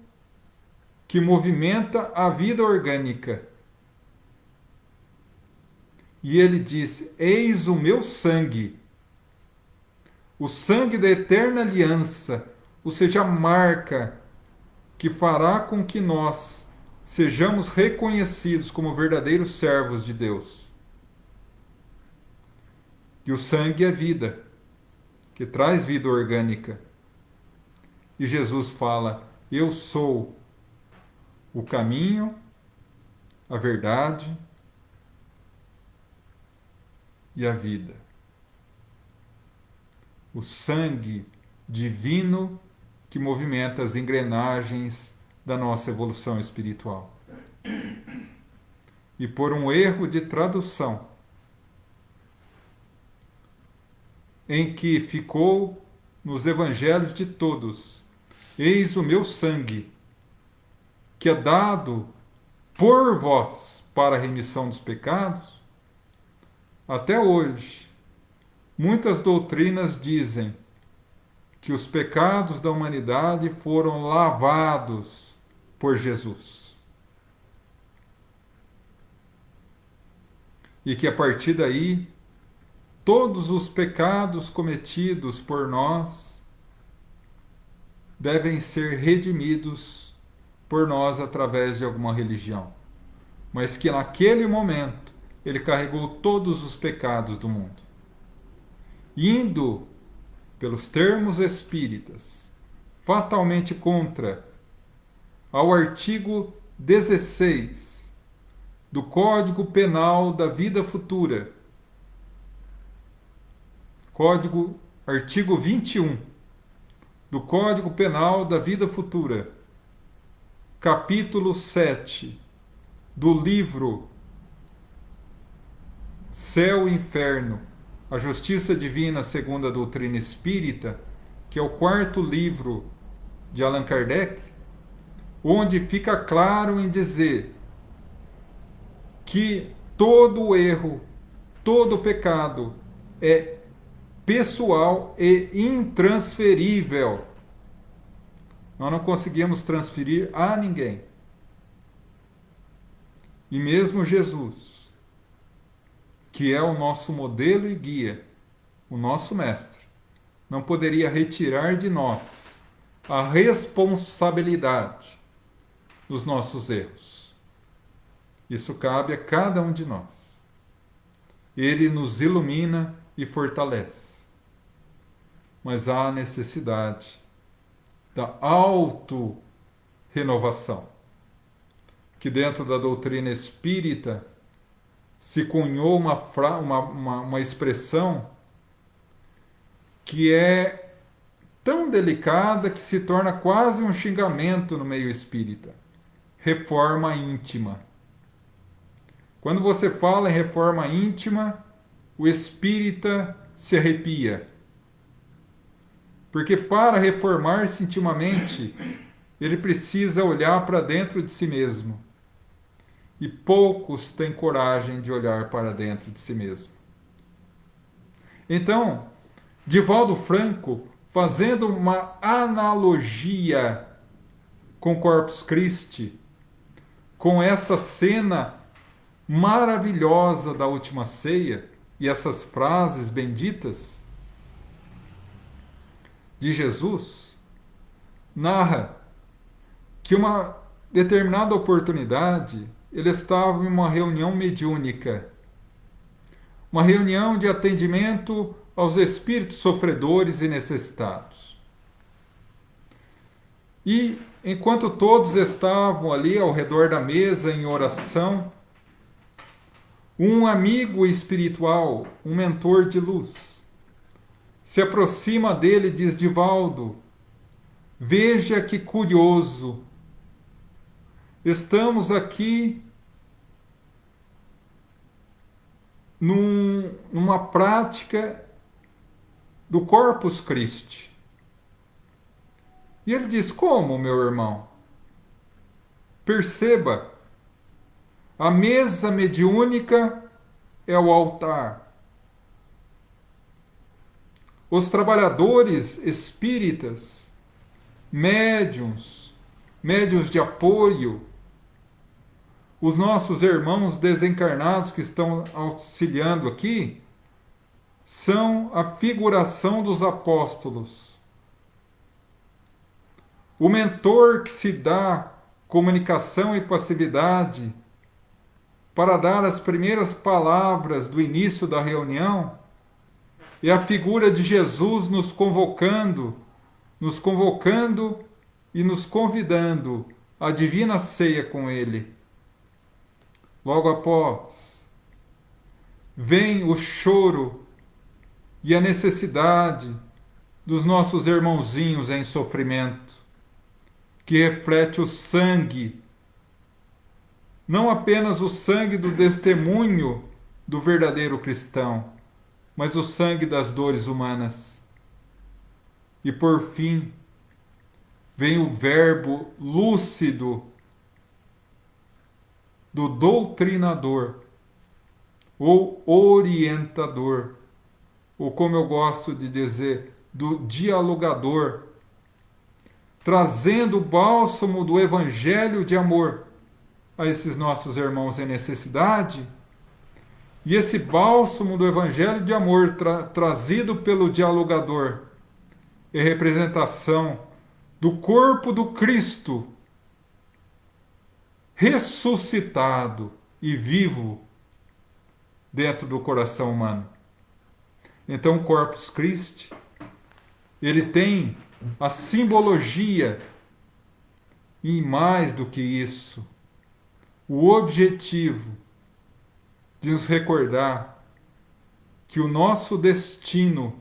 que movimenta a vida orgânica. E ele diz: eis o meu sangue, o sangue da eterna aliança, ou seja, a marca que fará com que nós sejamos reconhecidos como verdadeiros servos de Deus. E o sangue é vida, que traz vida orgânica. E Jesus fala: eu sou o caminho, a verdade e a vida. O sangue divino que movimenta as engrenagens da nossa evolução espiritual. E por um erro de tradução, em que ficou nos evangelhos de todos: eis o meu sangue, que é dado por vós para a remissão dos pecados, até hoje, muitas doutrinas dizem que os pecados da humanidade foram lavados por Jesus. E que a partir daí, todos os pecados cometidos por nós devem ser redimidos por nós através de alguma religião. Mas que naquele momento ele carregou todos os pecados do mundo. Indo pelos termos espíritas, fatalmente contra ao artigo 16 do Código Penal da Vida Futura, artigo 21 do Código Penal da Vida Futura, capítulo 7 do livro Céu e Inferno, a Justiça Divina segundo a Doutrina Espírita, que é o quarto livro de Allan Kardec, onde fica claro em dizer que todo erro, todo pecado é pessoal e intransferível. Nós não conseguimos transferir a ninguém. E mesmo Jesus, que é o nosso modelo e guia, o nosso mestre, não poderia retirar de nós a responsabilidade dos nossos erros. Isso cabe a cada um de nós. Ele nos ilumina e fortalece. Mas há a necessidade da auto-renovação, que dentro da doutrina espírita se cunhou uma expressão que é tão delicada que se torna quase um xingamento no meio espírita: reforma íntima. Quando você fala em reforma íntima, o espírita se arrepia. Porque para reformar-se intimamente, ele precisa olhar para dentro de si mesmo. E poucos têm coragem de olhar para dentro de si mesmo. Então, Divaldo Franco, fazendo uma analogia com Corpus Christi, com essa cena maravilhosa da última ceia e essas frases benditas de Jesus, narra que uma determinada oportunidade ele estava em uma reunião mediúnica, uma reunião de atendimento aos espíritos sofredores e necessitados. E enquanto todos estavam ali ao redor da mesa em oração, um amigo espiritual, um mentor de luz, se aproxima dele e diz: Divaldo, veja que curioso, estamos aqui numa prática do Corpus Christi. E ele diz: como, meu irmão? Perceba, a mesa mediúnica é o altar. Os trabalhadores espíritas, médiuns de apoio, os nossos irmãos desencarnados que estão auxiliando aqui, são a figuração dos apóstolos. O mentor que se dá comunicação e passividade para dar as primeiras palavras do início da reunião é a figura de Jesus nos convocando e nos convidando à divina ceia com Ele. Logo após, vem o choro e a necessidade dos nossos irmãozinhos em sofrimento, que reflete o sangue, não apenas o sangue do testemunho do verdadeiro cristão, mas o sangue das dores humanas. E por fim, vem o verbo lúcido do doutrinador, ou orientador, ou como eu gosto de dizer, do dialogador, trazendo o bálsamo do evangelho de amor a esses nossos irmãos em necessidade. E esse bálsamo do evangelho de amor trazido pelo dialogador é representação do corpo do Cristo ressuscitado e vivo dentro do coração humano. Então, o Corpus Christi, ele tem a simbologia e, mais do que isso, o objetivo de nos recordar que o nosso destino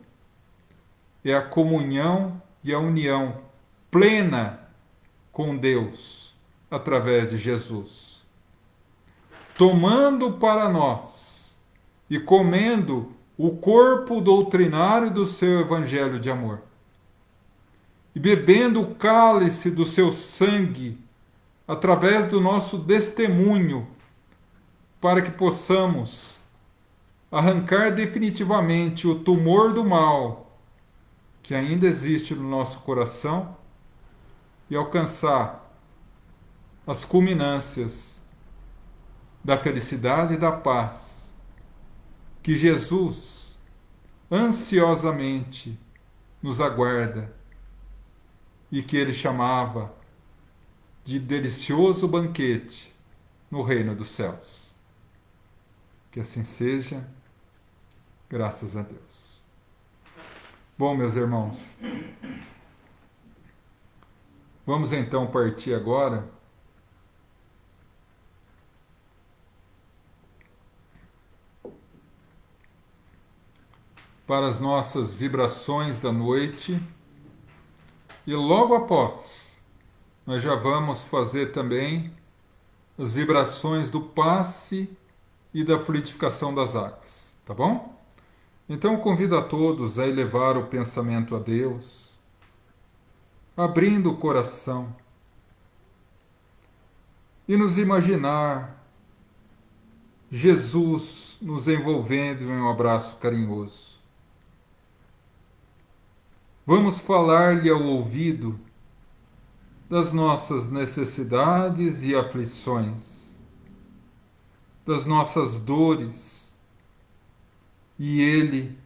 é a comunhão e a união plena com Deus, através de Jesus, tomando para nós e comendo o corpo doutrinário do seu evangelho de amor, e bebendo o cálice do seu sangue, através do nosso testemunho, para que possamos arrancar definitivamente o tumor do mal que ainda existe no nosso coração e alcançar as culminâncias da felicidade e da paz que Jesus ansiosamente nos aguarda e que ele chamava de delicioso banquete no reino dos céus. Que assim seja, graças a Deus. Bom, meus irmãos, vamos então partir agora para as nossas vibrações da noite e logo após nós já vamos fazer também as vibrações do passe e da fluidificação das águas, tá bom? Então convido a todos a elevar o pensamento a Deus, abrindo o coração e nos imaginar Jesus nos envolvendo em um abraço carinhoso. Vamos falar-lhe ao ouvido das nossas necessidades e aflições, das nossas dores, e Ele,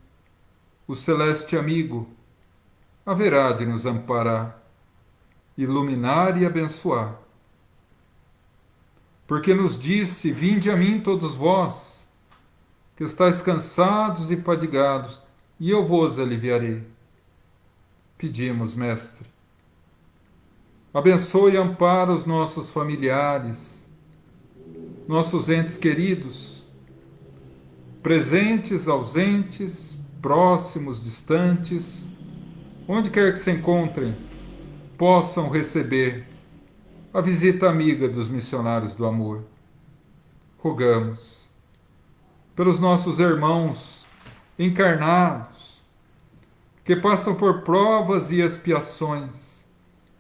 o celeste amigo, haverá de nos amparar, iluminar e abençoar. Porque nos disse: vinde a mim todos vós, que estáis cansados e fadigados, e eu vos aliviarei. Pedimos, Mestre, abençoe e ampara os nossos familiares, nossos entes queridos, presentes, ausentes, próximos, distantes, onde quer que se encontrem, possam receber a visita amiga dos missionários do amor. Rogamos pelos nossos irmãos encarnados, que passam por provas e expiações,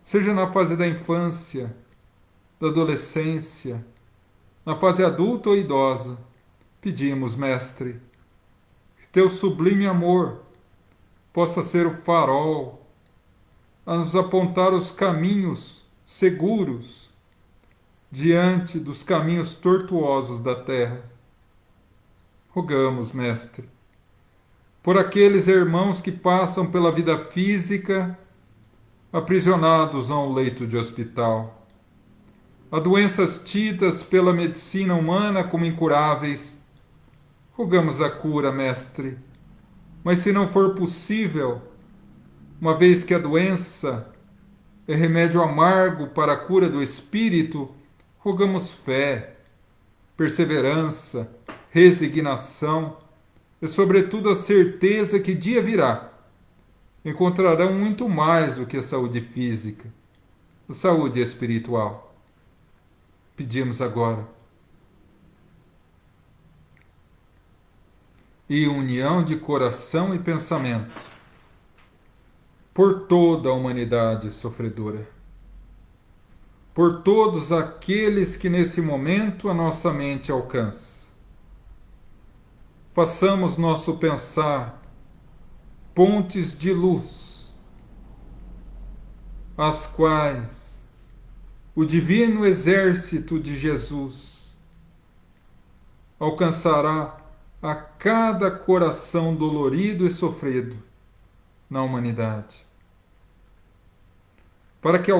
seja na fase da infância, da adolescência, na fase adulta ou idosa. Pedimos, Mestre, que teu sublime amor possa ser o farol a nos apontar os caminhos seguros diante dos caminhos tortuosos da terra. Rogamos, Mestre, por aqueles irmãos que passam pela vida física, aprisionados a um leito de hospital, a doenças tidas pela medicina humana como incuráveis. Rogamos a cura, Mestre, mas se não for possível, uma vez que a doença é remédio amargo para a cura do espírito, rogamos fé, perseverança, resignação e, sobretudo, a certeza que dia virá encontrarão muito mais do que a saúde física, a saúde espiritual. Pedimos agora e união de coração e pensamento por toda a humanidade sofredora, por todos aqueles que nesse momento a nossa mente alcança. Façamos nosso pensar pontes de luz, as quais o divino exército de Jesus alcançará a cada coração dolorido e sofrido na humanidade, para que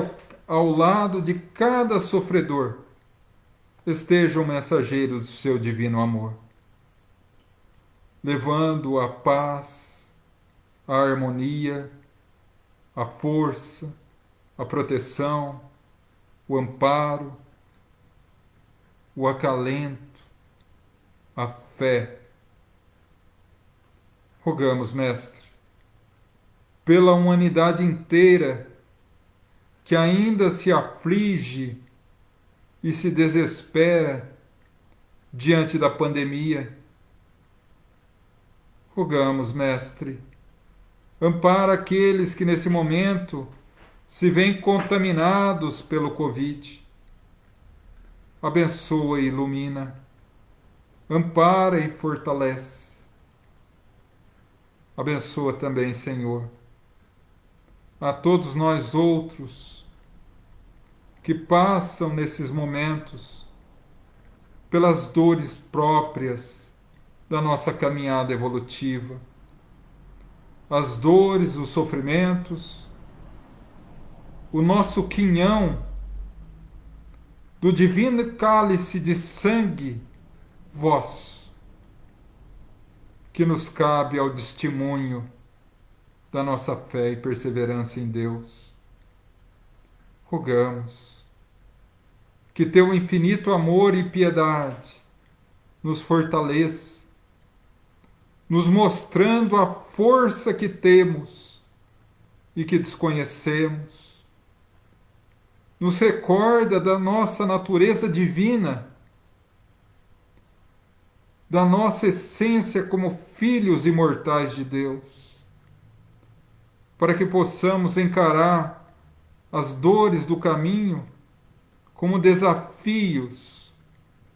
ao lado de cada sofredor esteja o mensageiro do seu divino amor, levando a paz, a harmonia, a força, a proteção, o amparo, o acalento, a fé. Rogamos, Mestre, pela humanidade inteira que ainda se aflige e se desespera diante da pandemia. Rogamos, Mestre, ampara aqueles que nesse momento se veem contaminados pelo Covid. Abençoa e ilumina, ampara e fortalece. Abençoa também, Senhor, a todos nós outros que passam nesses momentos pelas dores próprias da nossa caminhada evolutiva, as dores, os sofrimentos, o nosso quinhão do divino cálice de sangue vosso, que nos cabe ao testemunho da nossa fé e perseverança em Deus. Rogamos que teu infinito amor e piedade nos fortaleça, nos mostrando a força que temos e que desconhecemos. Nos recorda da nossa natureza divina, da nossa essência como filhos imortais de Deus, para que possamos encarar as dores do caminho como desafios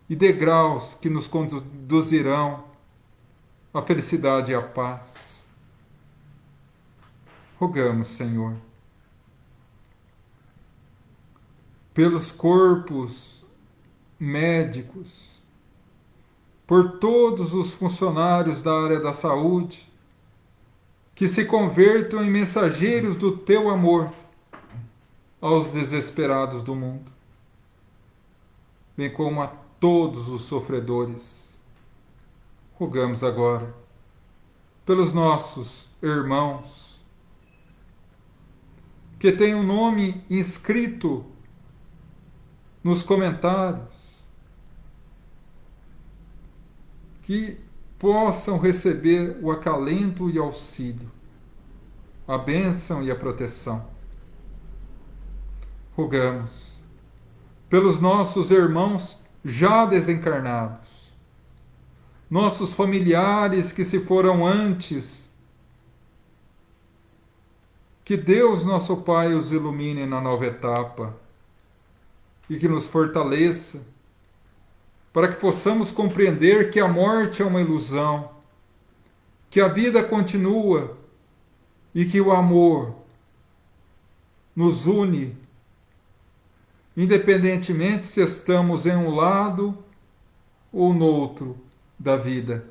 e degraus que nos conduzirão à felicidade e à paz. Rogamos, Senhor, pelos corpos médicos, por todos os funcionários da área da saúde, que se convertam em mensageiros do teu amor aos desesperados do mundo, bem como a todos os sofredores. Rogamos agora pelos nossos irmãos que têm o nome inscrito nos comentários, que possam receber o acalento e auxílio, a bênção e a proteção. Rogamos pelos nossos irmãos já desencarnados, nossos familiares que se foram antes, que Deus, nosso Pai, os ilumine na nova etapa e que nos fortaleça, para que possamos compreender que a morte é uma ilusão, que a vida continua e que o amor nos une, independentemente se estamos em um lado ou no outro da vida.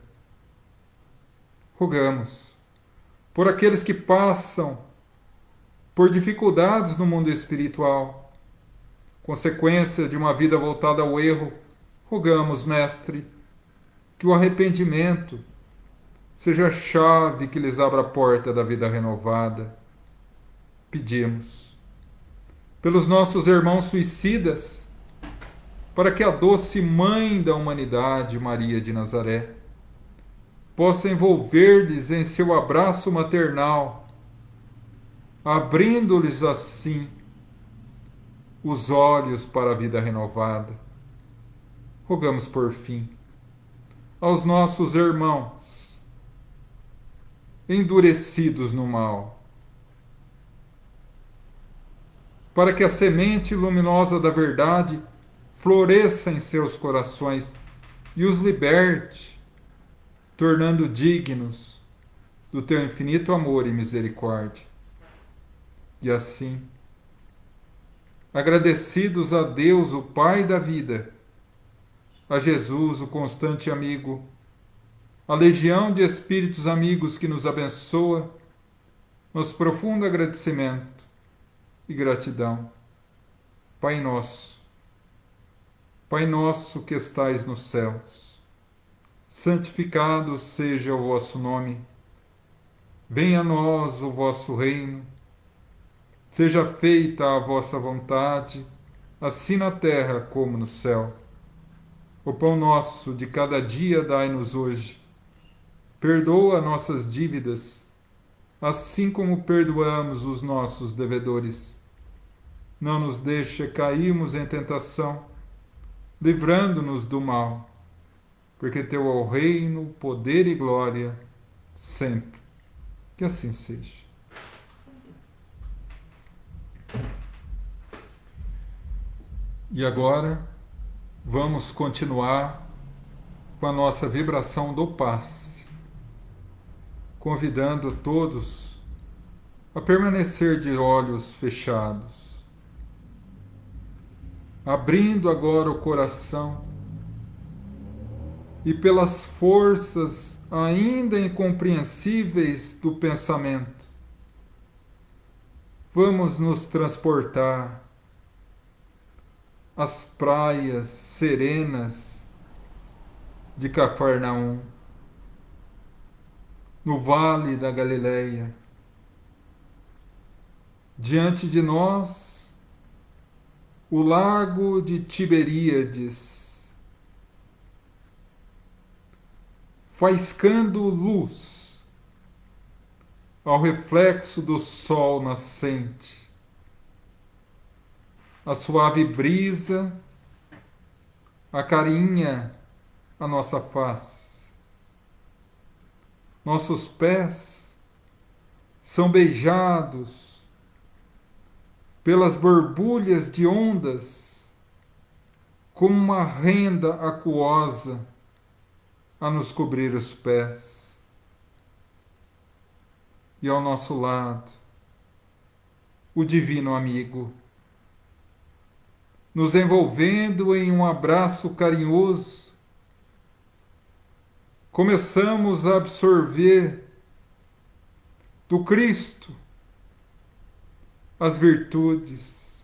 Rogamos por aqueles que passam por dificuldades no mundo espiritual, consequência de uma vida voltada ao erro. Rogamos, Mestre, que o arrependimento seja a chave que lhes abra a porta da vida renovada. Pedimos pelos nossos irmãos suicidas, para que a doce Mãe da humanidade, Maria de Nazaré, possa envolver-lhes em seu abraço maternal, abrindo-lhes assim os olhos para a vida renovada. Rogamos por fim aos nossos irmãos endurecidos no mal, para que a semente luminosa da verdade floresça em seus corações e os liberte, tornando dignos do teu infinito amor e misericórdia. E assim, agradecidos a Deus, o Pai da vida, a Jesus, o constante amigo, a legião de espíritos amigos que nos abençoa, nosso profundo agradecimento e gratidão. Pai nosso que estais nos céus, santificado seja o vosso nome. Venha a nós o vosso reino. Seja feita a vossa vontade, assim na terra como no céu. O pão nosso de cada dia dai-nos hoje. Perdoa nossas dívidas, assim como perdoamos os nossos devedores. Não nos deixe cairmos em tentação, livrando-nos do mal, porque teu é o reino, poder e glória, sempre. Que assim seja. E agora, vamos continuar com a nossa vibração do passe, convidando todos a permanecer de olhos fechados, abrindo agora o coração e pelas forças ainda incompreensíveis do pensamento, vamos nos transportar às praias serenas de Cafarnaum, no Vale da Galileia. Diante de nós, o lago de Tiberíades, faiscando luz ao reflexo do sol nascente. A suave brisa acarinha a nossa face. Nossos pés são beijados pelas borbulhas de ondas, como uma renda aquosa a nos cobrir os pés. E ao nosso lado, o divino amigo, nos envolvendo em um abraço carinhoso, começamos a absorver do Cristo as virtudes,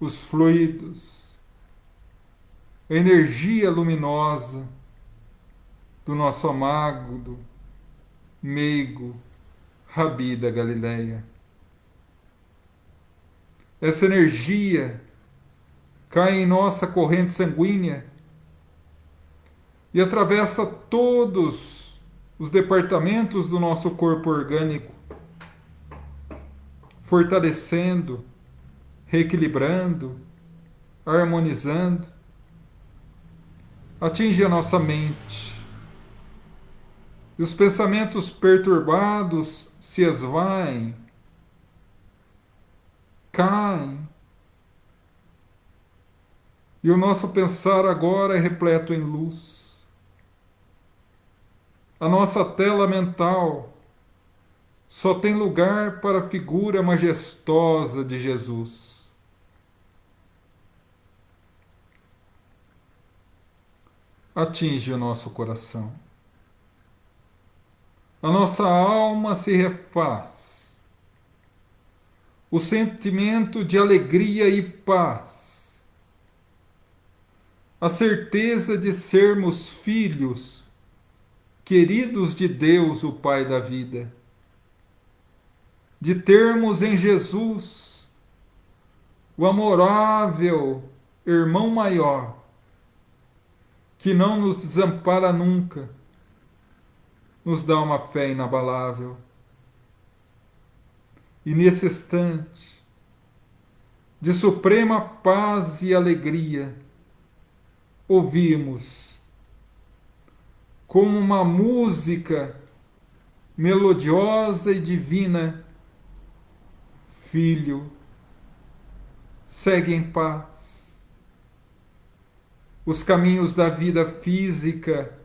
os fluidos, a energia luminosa do nosso amado, meigo Rabi da Galileia. Essa energia cai em nossa corrente sanguínea e atravessa todos os departamentos do nosso corpo orgânico, fortalecendo, reequilibrando, harmonizando. Atinge a nossa mente. E os pensamentos perturbados se esvaem, caem. E o nosso pensar agora é repleto em luz. A nossa tela mental só tem lugar para a figura majestosa de Jesus. Atinge o nosso coração. A nossa alma se refaz. O sentimento de alegria e paz. A certeza de sermos filhos, queridos de Deus, o Pai da vida. De termos em Jesus o amorável irmão maior, que não nos desampara nunca, nos dá uma fé inabalável. E nesse instante de suprema paz e alegria, ouvimos, como uma música melodiosa e divina: Filho, segue em paz. Os caminhos da vida física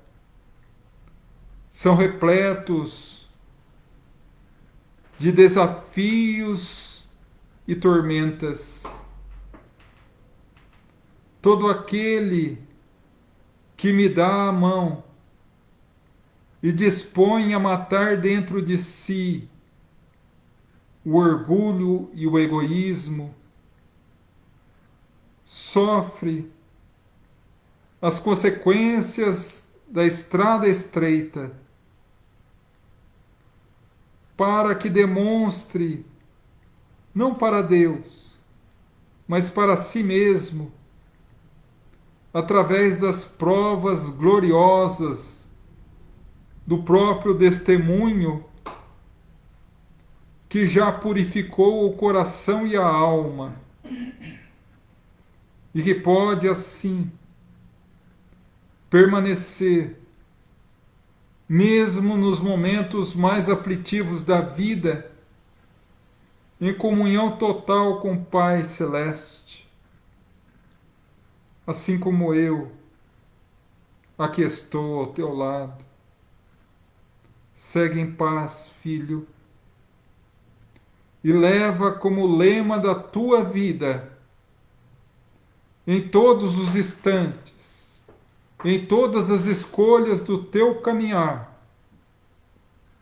são repletos de desafios e tormentas. Todo aquele que me dá a mão e dispõe a matar dentro de si o orgulho e o egoísmo, sofre as consequências da estrada estreita, para que demonstre, não para Deus, mas para si mesmo, através das provas gloriosas do próprio testemunho, que já purificou o coração e a alma, e que pode assim permanecer, mesmo nos momentos mais aflitivos da vida, em comunhão total com o Pai Celeste, assim como eu aqui estou ao teu lado. Segue em paz, filho, e leva como lema da tua vida, em todos os instantes, em todas as escolhas do teu caminhar,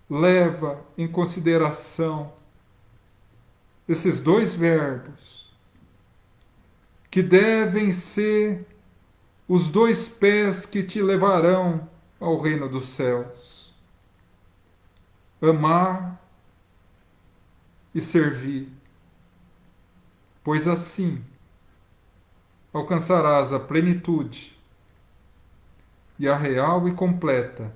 leva em consideração esses dois verbos, que devem ser os dois pés que te levarão ao reino dos céus: amar e servir, pois assim alcançarás a plenitude e a real e completa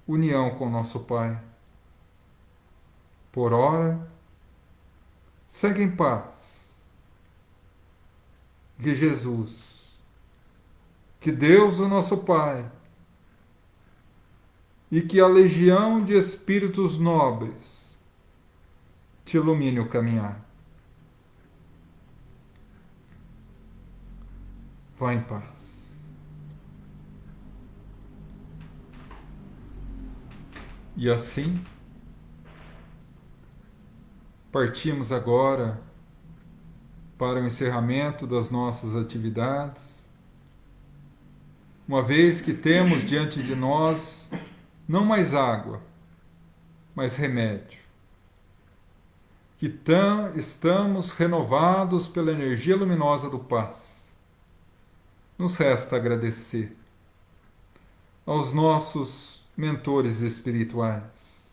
união com nosso Pai. Por ora, segue em paz. Que Jesus, que Deus, o nosso Pai, e que a legião de espíritos nobres te ilumine o caminhar. Vá em paz. E assim, partimos agora para o encerramento das nossas atividades, uma vez que temos diante de nós não mais água, mas remédio, que estamos renovados pela energia luminosa do Paz. Nos resta agradecer aos nossos mentores espirituais,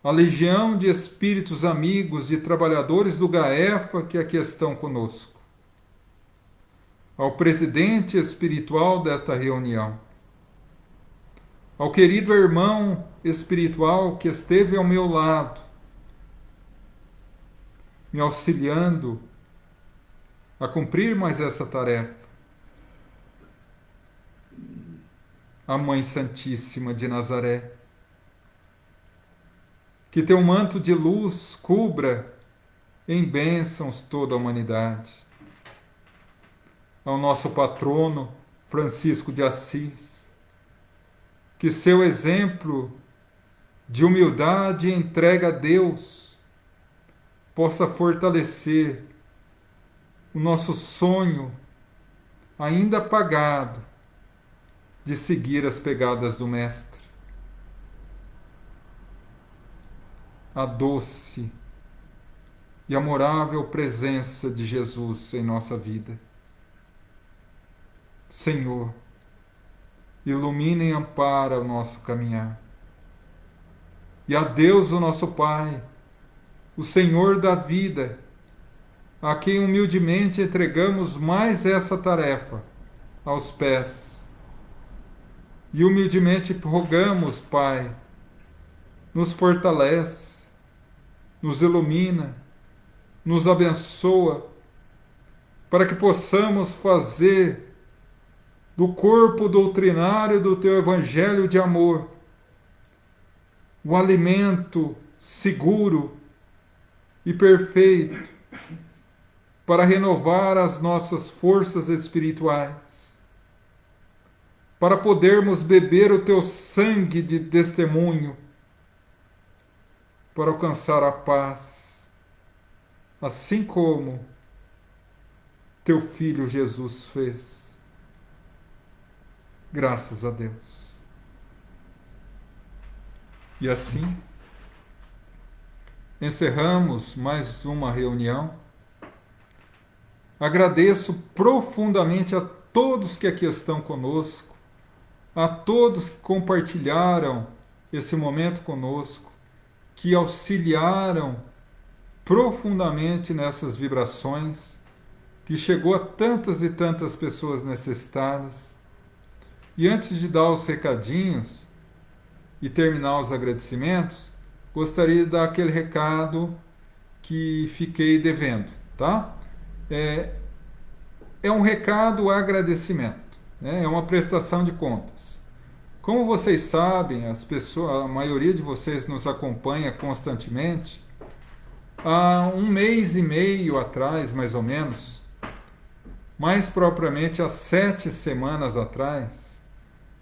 a legião de espíritos amigos, de trabalhadores do GAEFA que aqui estão conosco, ao presidente espiritual desta reunião, ao querido irmão espiritual que esteve ao meu lado, me auxiliando a cumprir mais essa tarefa, a Mãe Santíssima de Nazaré, que teu manto de luz cubra em bênçãos toda a humanidade, ao nosso patrono Francisco de Assis, que seu exemplo de humildade e entrega a Deus possa fortalecer o nosso sonho ainda apagado de seguir as pegadas do Mestre. A doce e amorável presença de Jesus em nossa vida. Senhor, ilumina e ampara o nosso caminhar. E a Deus, o nosso Pai, o Senhor da vida, a quem humildemente entregamos mais essa tarefa aos pés. E humildemente rogamos, Pai, nos fortalece, nos ilumina, nos abençoa, para que possamos fazer do corpo doutrinário do Teu Evangelho de amor o alimento seguro e perfeito para renovar as nossas forças espirituais, para podermos beber o Teu sangue de testemunho, para alcançar a paz, assim como Teu Filho Jesus fez. Graças a Deus. E assim, encerramos mais uma reunião. Agradeço profundamente a todos que aqui estão conosco, a todos que compartilharam esse momento conosco, que auxiliaram profundamente nessas vibrações, que chegou a tantas e tantas pessoas necessitadas. E antes de dar os recadinhos e terminar os agradecimentos, gostaria de dar aquele recado que fiquei devendo, tá? é um recado agradecimento, né? É uma prestação de contas. Como vocês sabem, a maioria de vocês nos acompanha constantemente. Há um mês e meio atrás, mais ou menos, mais propriamente há 7 semanas atrás,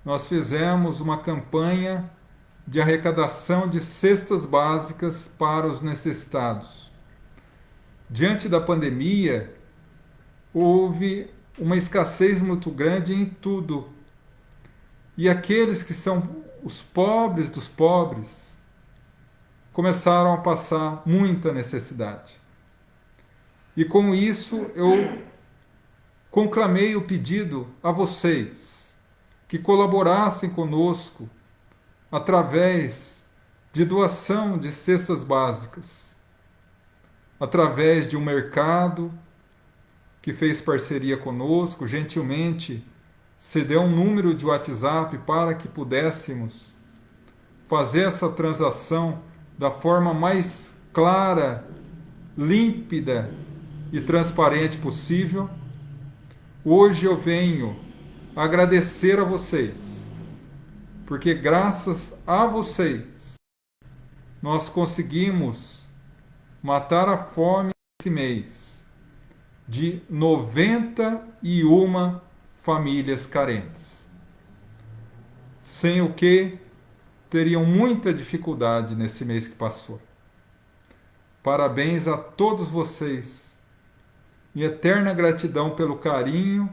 nós fizemos uma campanha de arrecadação de cestas básicas para os necessitados. Diante da pandemia, houve uma escassez muito grande em tudo. E aqueles que são os pobres dos pobres começaram a passar muita necessidade. E com isso eu conclamei o pedido a vocês que colaborassem conosco através de doação de cestas básicas, através de um mercado que fez parceria conosco, gentilmente cedeu um número de WhatsApp para que pudéssemos fazer essa transação da forma mais clara, límpida e transparente possível. Hoje eu venho agradecer a vocês, porque graças a vocês nós conseguimos matar a fome esse mês de 91 famílias carentes, sem o que teriam muita dificuldade nesse mês que passou. Parabéns a todos vocês e eterna gratidão pelo carinho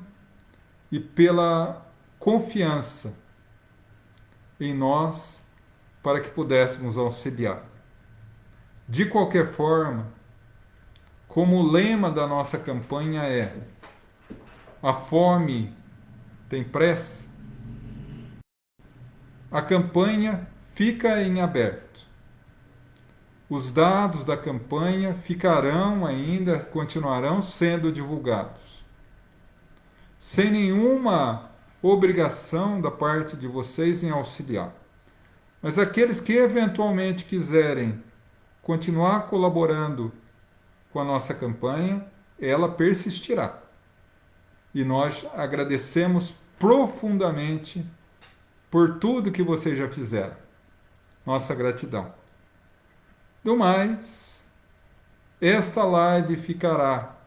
e pela confiança em nós para que pudéssemos auxiliar. De qualquer forma, como o lema da nossa campanha é: a fome tem pressa, a campanha fica em aberto. Os dados da campanha continuarão sendo divulgados, sem nenhuma obrigação da parte de vocês em auxiliar. Mas aqueles que eventualmente quiserem continuar colaborando com a nossa campanha, ela persistirá. E nós agradecemos profundamente por tudo que vocês já fizeram. Nossa gratidão. Do mais, esta live ficará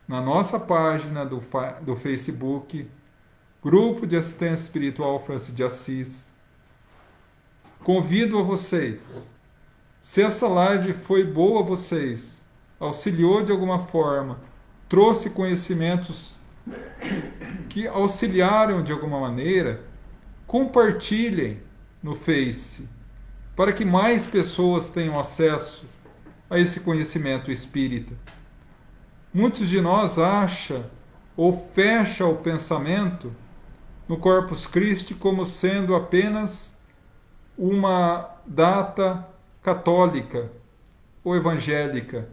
na nossa página do Facebook, Grupo de Assistência Espiritual Francisco de Assis. Convido a vocês, se essa live foi boa a vocês, auxiliou de alguma forma, trouxe conhecimentos que auxiliaram de alguma maneira, compartilhem no Face, para que mais pessoas tenham acesso a esse conhecimento espírita. Muitos de nós acham ou fecham o pensamento no Corpus Christi como sendo apenas uma data católica ou evangélica.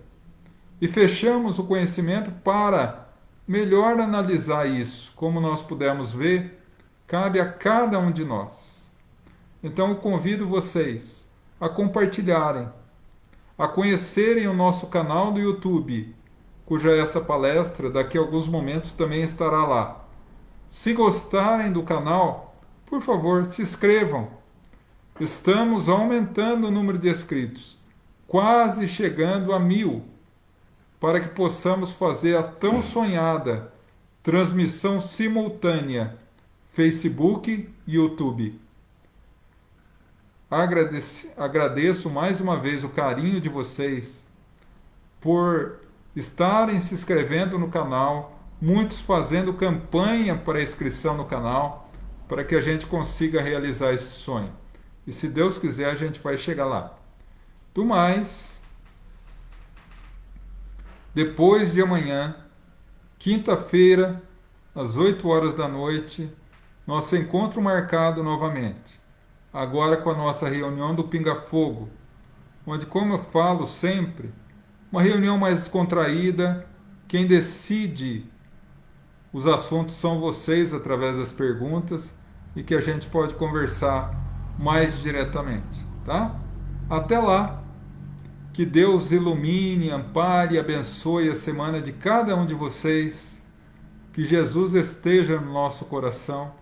E fechamos o conhecimento para melhor analisar isso. Como nós pudemos ver, cabe a cada um de nós. Então eu convido vocês a compartilharem, a conhecerem o nosso canal do YouTube, cuja essa palestra daqui a alguns momentos também estará lá. Se gostarem do canal, por favor, se inscrevam. Estamos aumentando o número de inscritos, quase chegando a 1000, para que possamos fazer a tão sonhada transmissão simultânea Facebook e YouTube. Agradeço mais uma vez o carinho de vocês por estarem se inscrevendo no canal, muitos fazendo campanha para inscrição no canal, para que a gente consiga realizar esse sonho. E se Deus quiser, a gente vai chegar lá. Do mais, depois de amanhã, quinta-feira, às 8 horas da noite, nosso encontro marcado novamente. Agora com a nossa reunião do Pinga Fogo, onde, como eu falo sempre, uma reunião mais descontraída, quem decide os assuntos são vocês através das perguntas e que a gente pode conversar mais diretamente, tá? Até lá! Que Deus ilumine, ampare e abençoe a semana de cada um de vocês. Que Jesus esteja no nosso coração,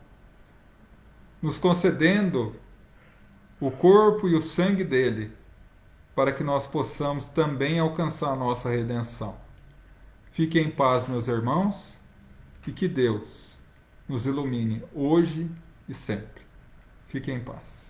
nos concedendo o corpo e o sangue dele, para que nós possamos também alcançar a nossa redenção. Fiquem em paz, meus irmãos, e que Deus nos ilumine hoje e sempre. Fiquem em paz.